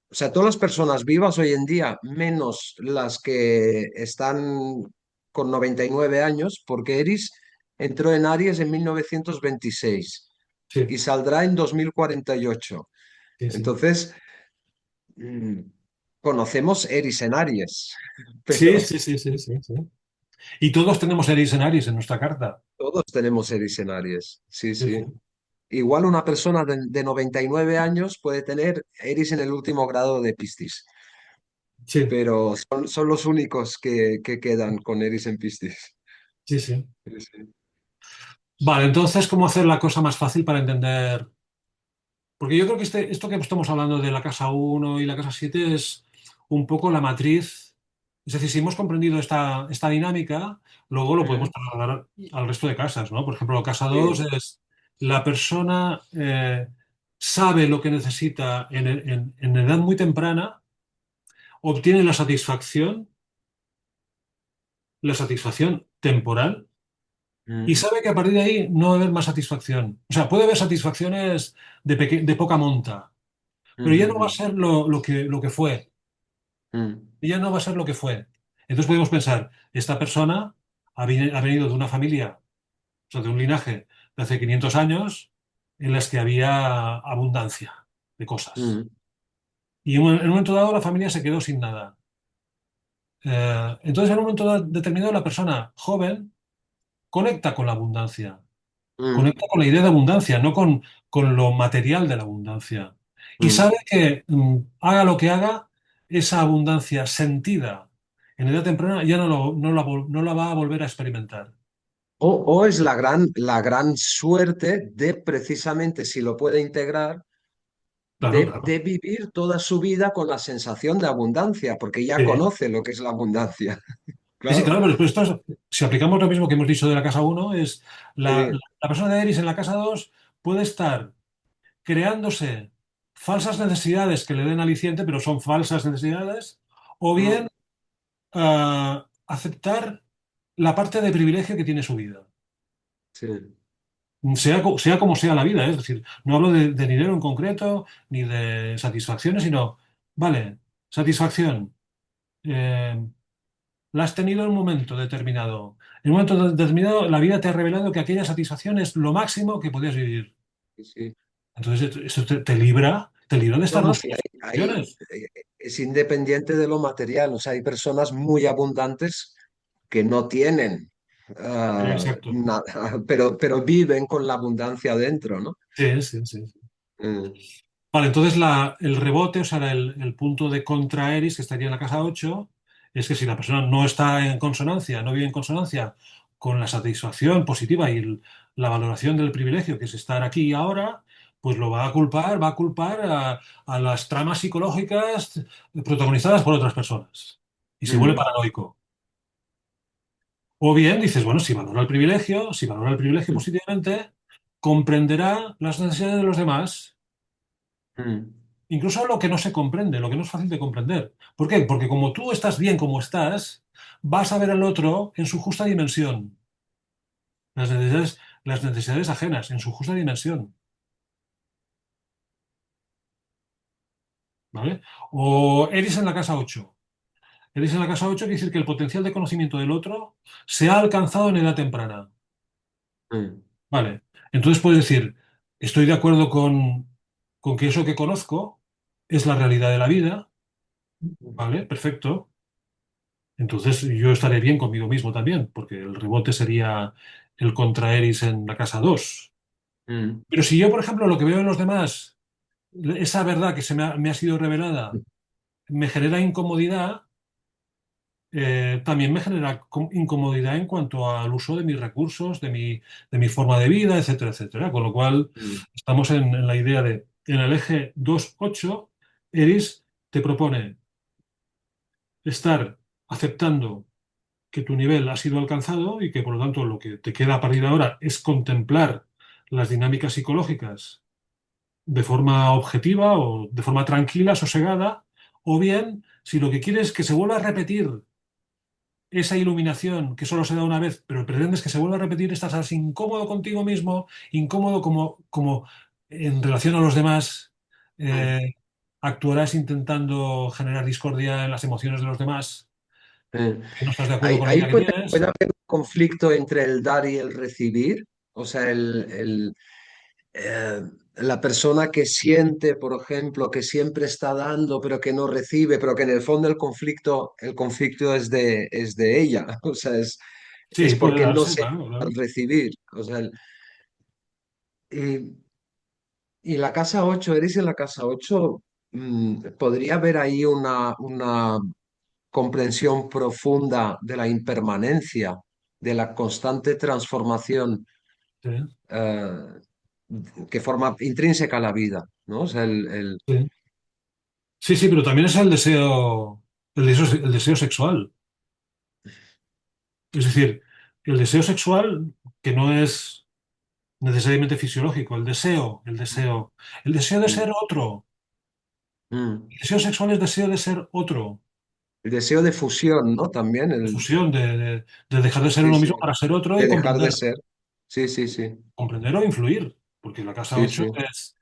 o sea, todas las personas vivas hoy en día, menos las que están con 99 años, porque Eris entró en Aries en 1926 Sí, y saldrá en 2048. sí, sí. Entonces, mm, conocemos Eris en Aries, Sí, pero sí, sí, sí, sí, sí. Y todos tenemos Eris en Aries en nuestra carta. todos tenemos Eris en Aries. Sí, Sí, sí. sí. Igual una persona de 99 años puede tener Eris en el último grado de Piscis, Sí, pero son los únicos que quedan con Eris en Piscis. sí, sí. Sí, sí. Vale, entonces, ¿cómo hacer la cosa más fácil para entender? Porque yo creo que esto que estamos hablando de la casa uno y la casa 7 es un poco la matriz. Es decir, si hemos comprendido esta dinámica, luego lo podemos Mm, trasladar al resto de casas, ¿no? Por ejemplo, casa 2 sí, es la persona sabe lo que necesita en edad muy temprana, obtiene la satisfacción, la satisfacción temporal y mm, sabe que a partir de ahí no va a haber más satisfacción. O sea, puede haber satisfacciones de poca monta, mm, pero ya no va a mm, ser lo que fue. mm, Ya no va a ser lo que fue. Entonces podemos pensar, esta persona ha venido de una familia, o sea, de un linaje de hace 500 años en las que había abundancia de cosas. mm, Y en un momento dado la familia se quedó sin nada. Entonces en un momento determinado la persona joven conecta con la abundancia, mm, conecta con la idea de abundancia, no con lo material de la abundancia. Y mm. sabe que haga lo que haga, esa abundancia sentida en edad temprana ya no la va a volver a experimentar. O es la gran suerte de precisamente, si lo puede integrar, Claro, claro. de vivir toda su vida con la sensación de abundancia, porque ya Sí, conoce lo que es la abundancia. sí, sí, Claro. claro, pero si aplicamos lo mismo que hemos dicho de la casa uno es Sí. la persona de Eris en la casa 2 puede estar creándose falsas necesidades que le den aliciente, pero son falsas necesidades, o bien Mm, aceptar la parte de privilegio que tiene su vida, sí. sea como sea la vida, ¿eh? Es decir, no hablo de dinero en concreto ni de satisfacciones, sino, vale, satisfacción, eh, la has tenido en un momento determinado. En un momento determinado, la vida te ha revelado que aquella satisfacción es lo máximo que podías vivir. Sí, sí. Entonces, eso te libra de No, estar no, sí, buscando satisfacciones. es independiente de lo material. O sea, hay personas muy abundantes que no tienen Exacto. nada, pero viven con la abundancia dentro, ¿no? Sí, sí, sí. Mm, Vale, entonces el rebote, o sea, el punto de contra Eris, que estaría en la casa 8 es que si la persona no está en consonancia, no vive en consonancia con la satisfacción positiva y la valoración del privilegio, que es estar aquí y ahora, pues lo va a culpar a las tramas psicológicas protagonizadas por otras personas. Y se vuelve mm, paranoico. O bien dices, bueno, si valora el privilegio mm, positivamente, comprenderá las necesidades de los demás. mm, Incluso lo que no se comprende, lo que no es fácil de comprender. ¿Por qué? Porque como tú estás bien como estás, vas a ver al otro en su justa dimensión. Las necesidades ajenas, en su justa dimensión. ¿Vale? O Eris en la casa 8. Eris en la casa 8 quiere decir que el potencial de conocimiento del otro se ha alcanzado en edad temprana. mm, ¿Vale? Entonces puedes decir, estoy de acuerdo con que eso que conozco es la realidad de la vida. ¿Vale? Perfecto. Entonces yo estaré bien conmigo mismo también, porque el rebote sería el contra Eris en la casa 2. mm, Pero si yo, por ejemplo, lo que veo en los demás, esa verdad que me ha sido revelada, me genera incomodidad, también me genera incomodidad en cuanto al uso de mis recursos, de mi forma de vida, etcétera, etcétera. Con lo cual, mm, estamos en la idea de, en el eje 2-8, Eris te propone estar aceptando que tu nivel ha sido alcanzado y que por lo tanto lo que te queda a partir de ahora es contemplar las dinámicas psicológicas de forma objetiva o de forma tranquila, sosegada, o bien si lo que quieres es que se vuelva a repetir esa iluminación que solo se da una vez, pero pretendes que se vuelva a repetir, estás incómodo contigo mismo, incómodo como en relación a los demás, mm. eh, actuarás intentando generar discordia en las emociones de los demás, Eh, que no estás de acuerdo Ahí, con la ahí vida que puede tienes. haber un conflicto entre el dar y el recibir. O sea, eh, la persona que siente, por ejemplo, que siempre está dando, pero que no recibe, pero que en el fondo el conflicto es de ella. O sea, es Sí, puede porque no darse, se claro, al claro. recibir. O sea, y, y la casa 8 Eris en la casa 8 podría haber ahí una comprensión profunda de la impermanencia, de la constante transformación Sí, eh, que forma intrínseca a la vida, ¿no? O sea, sí. Sí, sí, pero también es el deseo sexual. Es decir, el deseo sexual que no es necesariamente fisiológico, el deseo de ser mm, otro. mm, El deseo sexual es deseo de ser otro. El deseo de fusión, ¿no? También, de fusión, de dejar de ser sí, uno sí, mismo para ser otro y de dejar de comprender, ser. Sí, sí, sí, comprender o influir, porque la casa sí, 8 sí. es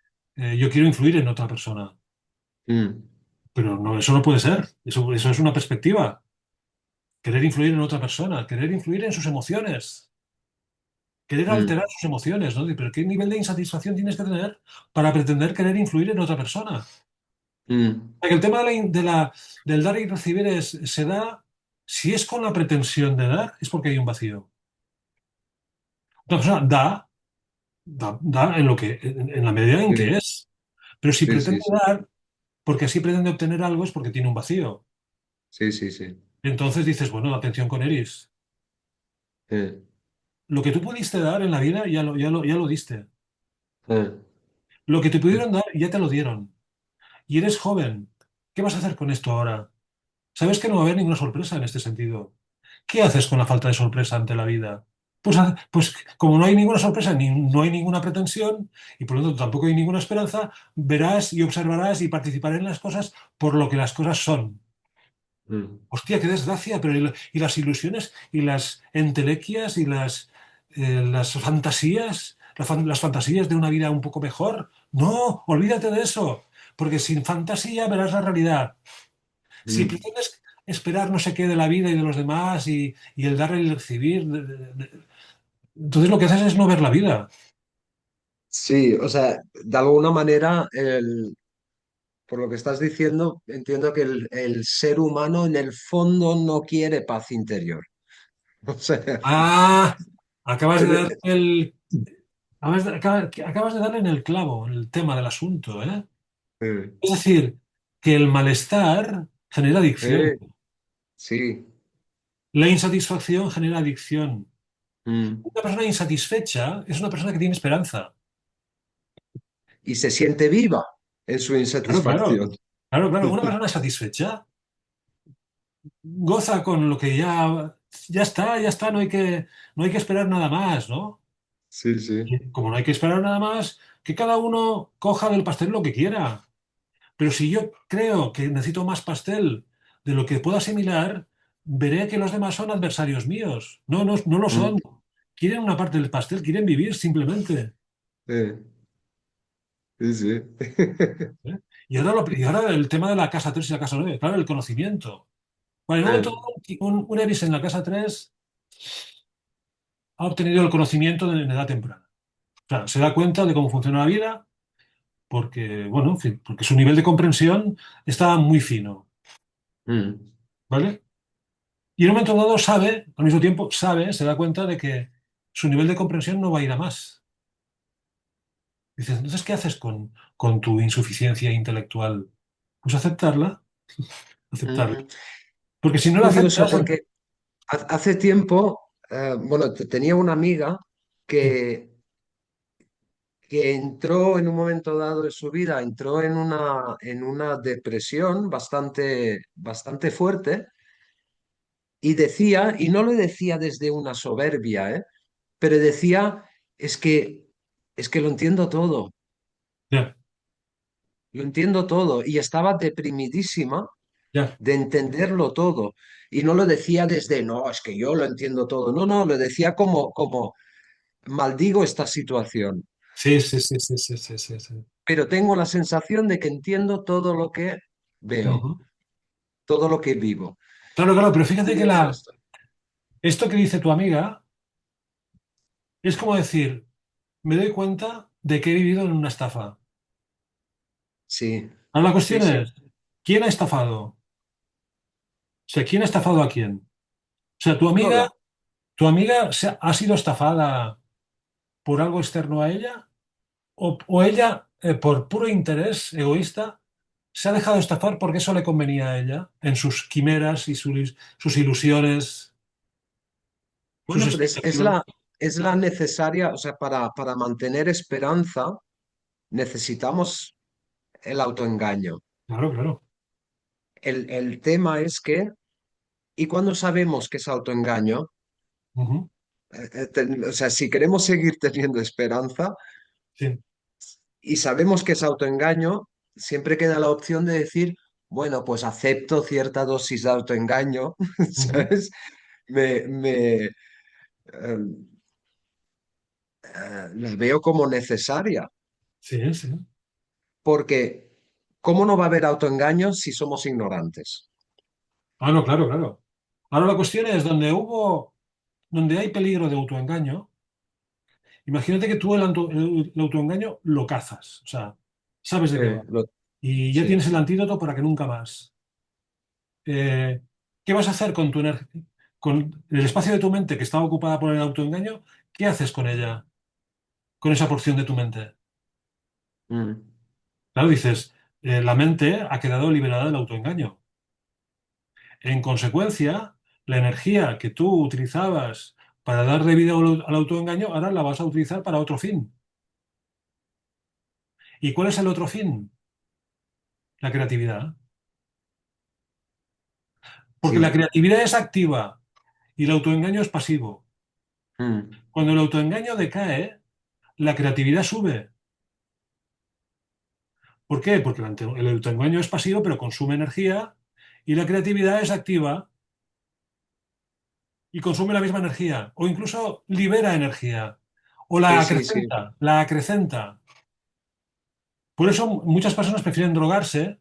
yo quiero influir en otra persona, Mm, pero no, eso no puede ser, eso es una perspectiva, querer influir en otra persona, querer influir en sus emociones, querer mm, alterar sus emociones, ¿no? Pero ¿qué nivel de insatisfacción tienes que tener para pretender querer influir en otra persona? mm, Que el tema del dar y recibir se da, si es con la pretensión de dar, es porque hay un vacío. Una persona da en en la medida en que sí, es. Pero si sí, pretende sí, sí, dar porque así pretende obtener algo es porque tiene un vacío. sí, sí, sí. Entonces dices, bueno, atención con Eris. Eh, Lo que tú pudiste dar en la vida ya lo diste. eh, Lo que te pudieron dar ya te lo dieron. Y eres joven. ¿Qué vas a hacer con esto ahora? Sabes que no va a haber ninguna sorpresa en este sentido. ¿Qué haces con la falta de sorpresa ante la vida? Pues como no hay ninguna sorpresa, ni no hay ninguna pretensión, y por lo tanto tampoco hay ninguna esperanza, verás y observarás y participarás en las cosas por lo que las cosas son. mm. Hostia, qué desgracia, pero y las ilusiones y las entelequias y las fantasías, las fantasías de una vida un poco mejor. No, olvídate de eso, porque sin fantasía verás la realidad. Si Mm. pretendes esperar no sé qué de la vida y de los demás y el dar y el recibir, entonces lo que haces es no ver la vida. Sí, o sea, de alguna manera, por lo que estás diciendo, entiendo que el ser humano en el fondo no quiere paz interior. O sea, Ah, acabas de pero, dar el, acabas de darle en el clavo, en el tema del asunto, ¿eh? eh, Es decir, que el malestar genera adicción. eh, sí. La insatisfacción genera adicción. Mm. Una persona insatisfecha es una persona que tiene esperanza. Y se siente viva en su Claro, claro. insatisfacción. Claro, claro. Una persona satisfecha goza con lo que ya está, no hay que esperar nada más, ¿no? Sí, sí. Y como no hay que esperar nada más, que cada uno coja del pastel lo que quiera. Pero si yo creo que necesito más pastel de lo que puedo asimilar, veré que los demás son adversarios míos. No, no, no lo Mm. son. Quieren una parte del pastel, quieren vivir simplemente. Eh, sí, sí. ¿Eh? Y ahora el tema de la casa 3 y la casa 9, claro, el conocimiento. Bueno, en un momento Eh, dado, un Eris en la casa 3 ha obtenido el conocimiento en edad temprana. O sea, se da cuenta de cómo funciona la vida porque, bueno, en fin, porque su nivel de comprensión está muy fino, mm, ¿vale? Y en un momento dado sabe, al mismo tiempo sabe, se da cuenta de que su nivel de comprensión no va a ir a más. Dices, entonces, ¿qué haces con tu insuficiencia intelectual? Pues aceptarla, aceptarla. mm. Porque si Es no la curioso aceptas, porque hace tiempo, bueno, tenía una amiga sí, que entró en un momento dado de su vida, entró en una depresión bastante fuerte y decía, y no lo decía desde una soberbia, pero decía, es que, es que ya, lo entiendo todo, y estaba deprimidísima ya, de entenderlo todo. Y no lo decía desde, no, es que yo lo entiendo todo. No, no, lo decía como maldigo esta situación, sí, sí, sí, sí, sí, sí, sí, sí. pero tengo la sensación de que entiendo todo lo que veo, Ujú. todo lo que vivo. Claro, claro, pero fíjate que Curioso esto. esto que dice tu amiga es como decir, me doy cuenta de que he vivido en una estafa. Sí, Ahora la sí, cuestión sí. es, ¿quién ha estafado? O sea, ¿quién ha estafado a quién? O sea, No, tu amiga ha sido estafada por algo externo a ella o ella, por puro interés egoísta, se ha dejado estafar porque eso le convenía a ella en sus quimeras y sus ilusiones, sus bueno, pero expectativas. es la necesaria, o sea, para mantener esperanza necesitamos el autoengaño. Claro, claro. El tema es que, y cuando sabemos que es autoengaño, Ujú. o sea, si queremos seguir teniendo esperanza Sí, y sabemos que es autoengaño, siempre queda la opción de decir, bueno, pues acepto cierta dosis de autoengaño, Ujú. ¿sabes? La veo como necesaria, Sí, sí. porque ¿cómo no va a haber autoengaño si somos ignorantes? Ah, no, claro, claro. Ahora la cuestión es donde hay peligro de autoengaño, imagínate que tú el autoengaño lo cazas, o sea, sabes de qué va. Y ya Sí. tienes el antídoto para que nunca más. Eh, ¿Qué vas a hacer con tu energía? Con el espacio de tu mente que está ocupada por el autoengaño, ¿qué haces con ella? Con esa porción de tu mente. Mm. Claro, dices, la mente ha quedado liberada del autoengaño. En consecuencia, la energía que tú utilizabas para darle vida al autoengaño, ahora la vas a utilizar para otro fin. ¿Y cuál es el otro fin? La creatividad. Porque la Sí. creatividad es activa y el autoengaño es pasivo. Mm. Cuando el autoengaño decae, la creatividad sube. ¿Por qué? Porque el autoengaño es pasivo, pero consume energía y la creatividad es activa y consume la misma energía o incluso libera energía o Sí, sí, sí. la acrecenta. Por eso muchas personas prefieren drogarse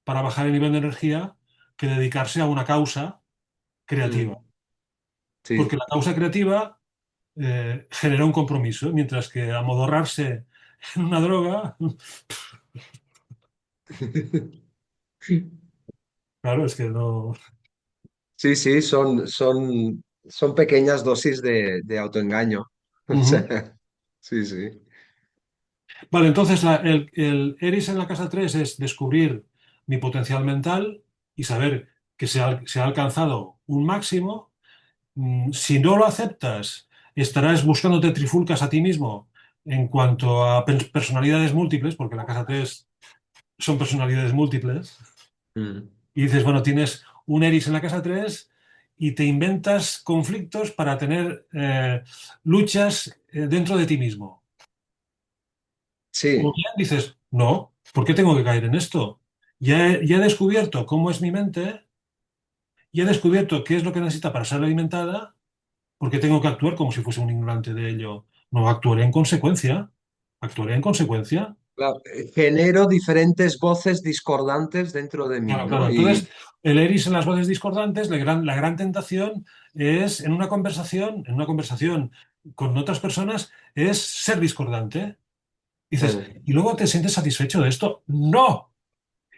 para bajar el nivel de energía que dedicarse a una causa creativa. Mm. Porque Sí. la causa creativa genera un compromiso, mientras que amodorrarse en una droga, claro, es que no. Sí, sí, son pequeñas dosis de autoengaño. O Ujú. sea, sí, sí. Vale, entonces el ERIS en la casa 3 es descubrir mi potencial mental y saber que se ha alcanzado un máximo. Si no lo aceptas, estarás buscándote trifulcas a ti mismo en cuanto a personalidades múltiples, porque la casa 3 son personalidades múltiples. Mm. Y dices, bueno, tienes un Eris en la casa 3 y te inventas conflictos para tener luchas dentro de ti mismo. O Sí, bien dices, no, ¿por qué tengo que caer en esto? Ya he descubierto cómo es mi mente, ya he descubierto qué es lo que necesita para ser alimentada, ¿por qué tengo que actuar como si fuese un ignorante de ello? No, actuaré en consecuencia. Actuaré en consecuencia. claro, genero diferentes voces discordantes dentro de mí, Claro, claro. ¿no? Entonces, el eris en las voces discordantes, la gran tentación es en una conversación con otras personas, es ser discordante. Dices, Eh, ¿y luego te sientes satisfecho de esto? ¡No!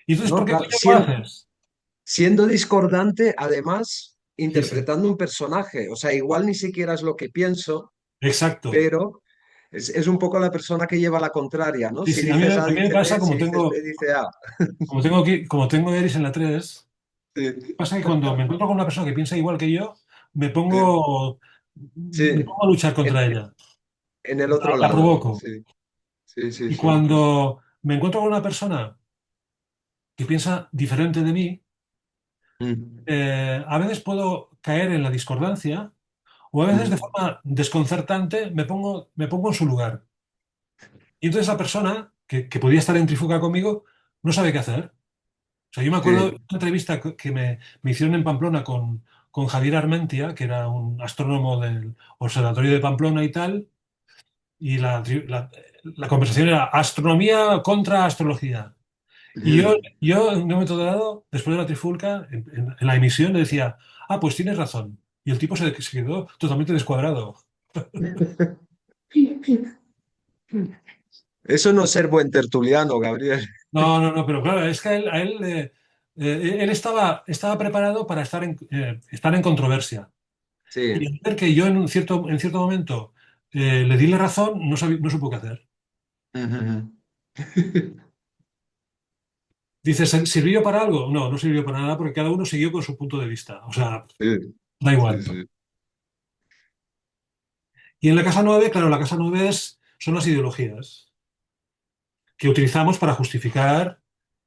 ¿Y entonces por no, qué claro, coño lo haces? siendo discordante, además, Sí, sí. interpretando un personaje. O sea, igual ni siquiera es lo que pienso, Exacto. pero es un poco la persona que lleva la contraria, ¿no? Sí, Si sí. dices A, A mí me dice pasa B, si dices B, dice A. como tengo eris en la 3, Sí, pasa que cuando me encuentro con una persona que piensa igual que yo, sí, me sí. pongo a luchar En, contra ella. en el otro La lado. provoco. Sí, sí, sí, Y sí. cuando me encuentro con una persona que piensa diferente de mí, Mm. a veces puedo caer en la discordancia o a veces de Mm. forma desconcertante me pongo en su lugar. Y entonces la persona que podía estar en trifulca conmigo no sabe qué hacer. O sea, yo me acuerdo de Sí. una entrevista que me hicieron en Pamplona con Javier Armentia, que era un astrónomo del Observatorio de Pamplona y tal, y la conversación era astronomía contra astrología. Y yo en un momento dado, después de la trifulca, en la emisión, le decía, ah, pues tienes razón. Y el tipo se quedó totalmente descuadrado. Eso no es ser buen tertuliano, Gabriel. No, no, no, pero claro, es que él estaba preparado para estar en controversia. Y Sí. al ver que yo en cierto momento le di la razón, no supo qué hacer. Dice, ¿sirvió para algo? No, no sirvió para nada porque cada uno siguió con su punto de vista. O sea, Sí, da sí, igual. sí. Y en la casa 9, claro, la casa 9 son las ideologías que utilizamos para justificar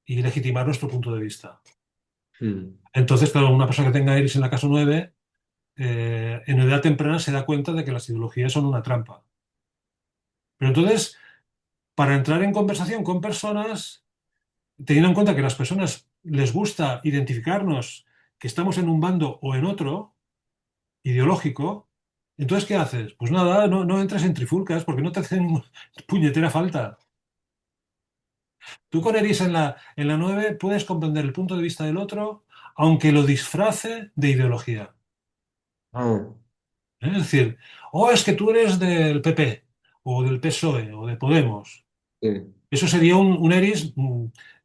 y legitimar nuestro punto de vista. Mm. Entonces, claro, una persona que tenga Iris en la casa 9, en edad temprana se da cuenta de que las ideologías son una trampa. Pero entonces, para entrar en conversación con personas, teniendo en cuenta que las personas les gusta identificarnos que estamos en un bando o en otro, ideológico, entonces, ¿qué haces? Pues nada, no entres en trifulcas porque no te hacen puñetera falta. Tú con Eris en la 9 puedes comprender el punto de vista del otro, aunque lo disfrace de ideología. Ah, Es decir, es que tú eres del PP, o del PSOE, o de Podemos. sí, Eso sería un Eris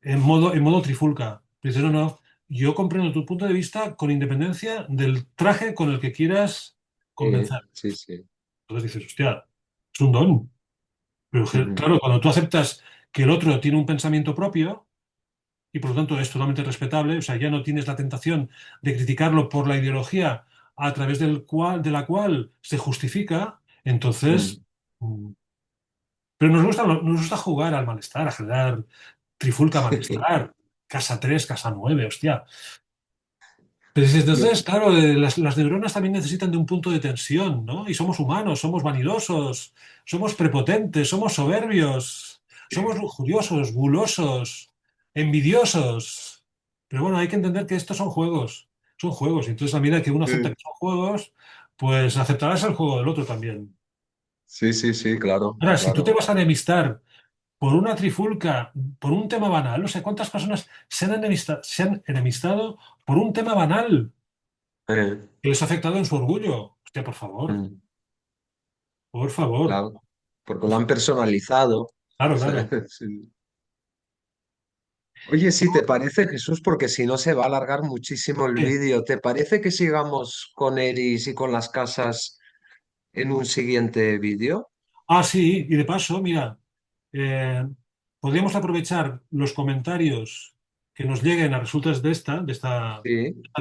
en modo trifulca. Dices, no, yo comprendo tu punto de vista con independencia del traje con el que quieras convencer. sí, sí. Entonces dices, hostia, es un don. Pero Ujú, claro, cuando tú aceptas que el otro tiene un pensamiento propio y por lo tanto es totalmente respetable, o sea, ya no tienes la tentación de criticarlo por la ideología a través de la cual se justifica, entonces... mm. mm, Pero nos gusta jugar al malestar, a generar trifulca malestar. Casa 3 casa 9 hostia. Pero dices, Yo- entonces, claro, las neuronas también necesitan de un punto de tensión, ¿no? Y somos humanos, somos vanidosos, somos prepotentes, somos soberbios, somos lujuriosos, gulosos, envidiosos. Pero bueno, hay que entender que estos son juegos, son juegos. Y entonces, a medida que uno acepta Mm. que son juegos, pues aceptarás el juego del otro también. Sí, sí, sí, claro, Ahora, si tú te claro. vas a enemistar por una trifulca, por un tema banal. No sé cuántas personas se han enemistado por un tema banal Eh, que les ha afectado en su orgullo. Hostia, mm, por favor. claro, porque lo han personalizado. O Claro, sea, claro. sí. Oye, si te parece, Jesús, porque si no se va a alargar muchísimo el Sí. vídeo, ¿te parece que sigamos con Eris y con las casas en un siguiente vídeo? Ah, sí, y de paso, mira, eh, podríamos aprovechar los comentarios que nos lleguen a resultas Sí, de esta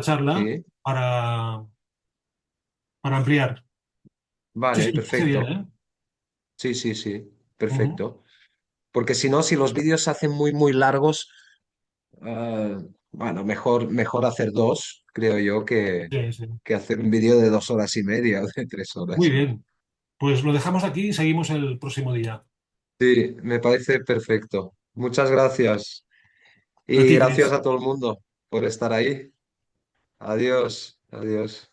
charla sí. para ampliar. Sí, Vale, sí, me parece bien, perfecto. ¿eh? Sí, sí, sí, Ujú. perfecto. Porque si no, si los vídeos se hacen muy, muy largos, bueno, mejor hacer dos, creo yo, Sí, sí. que hacer un vídeo de 2 horas y media o de 3 horas. Muy bien. Pues lo dejamos aquí y seguimos el próximo día. Sí, me parece perfecto. Muchas gracias. A Y ti, gracias Chris. a todo el mundo por estar ahí. Adiós, adiós.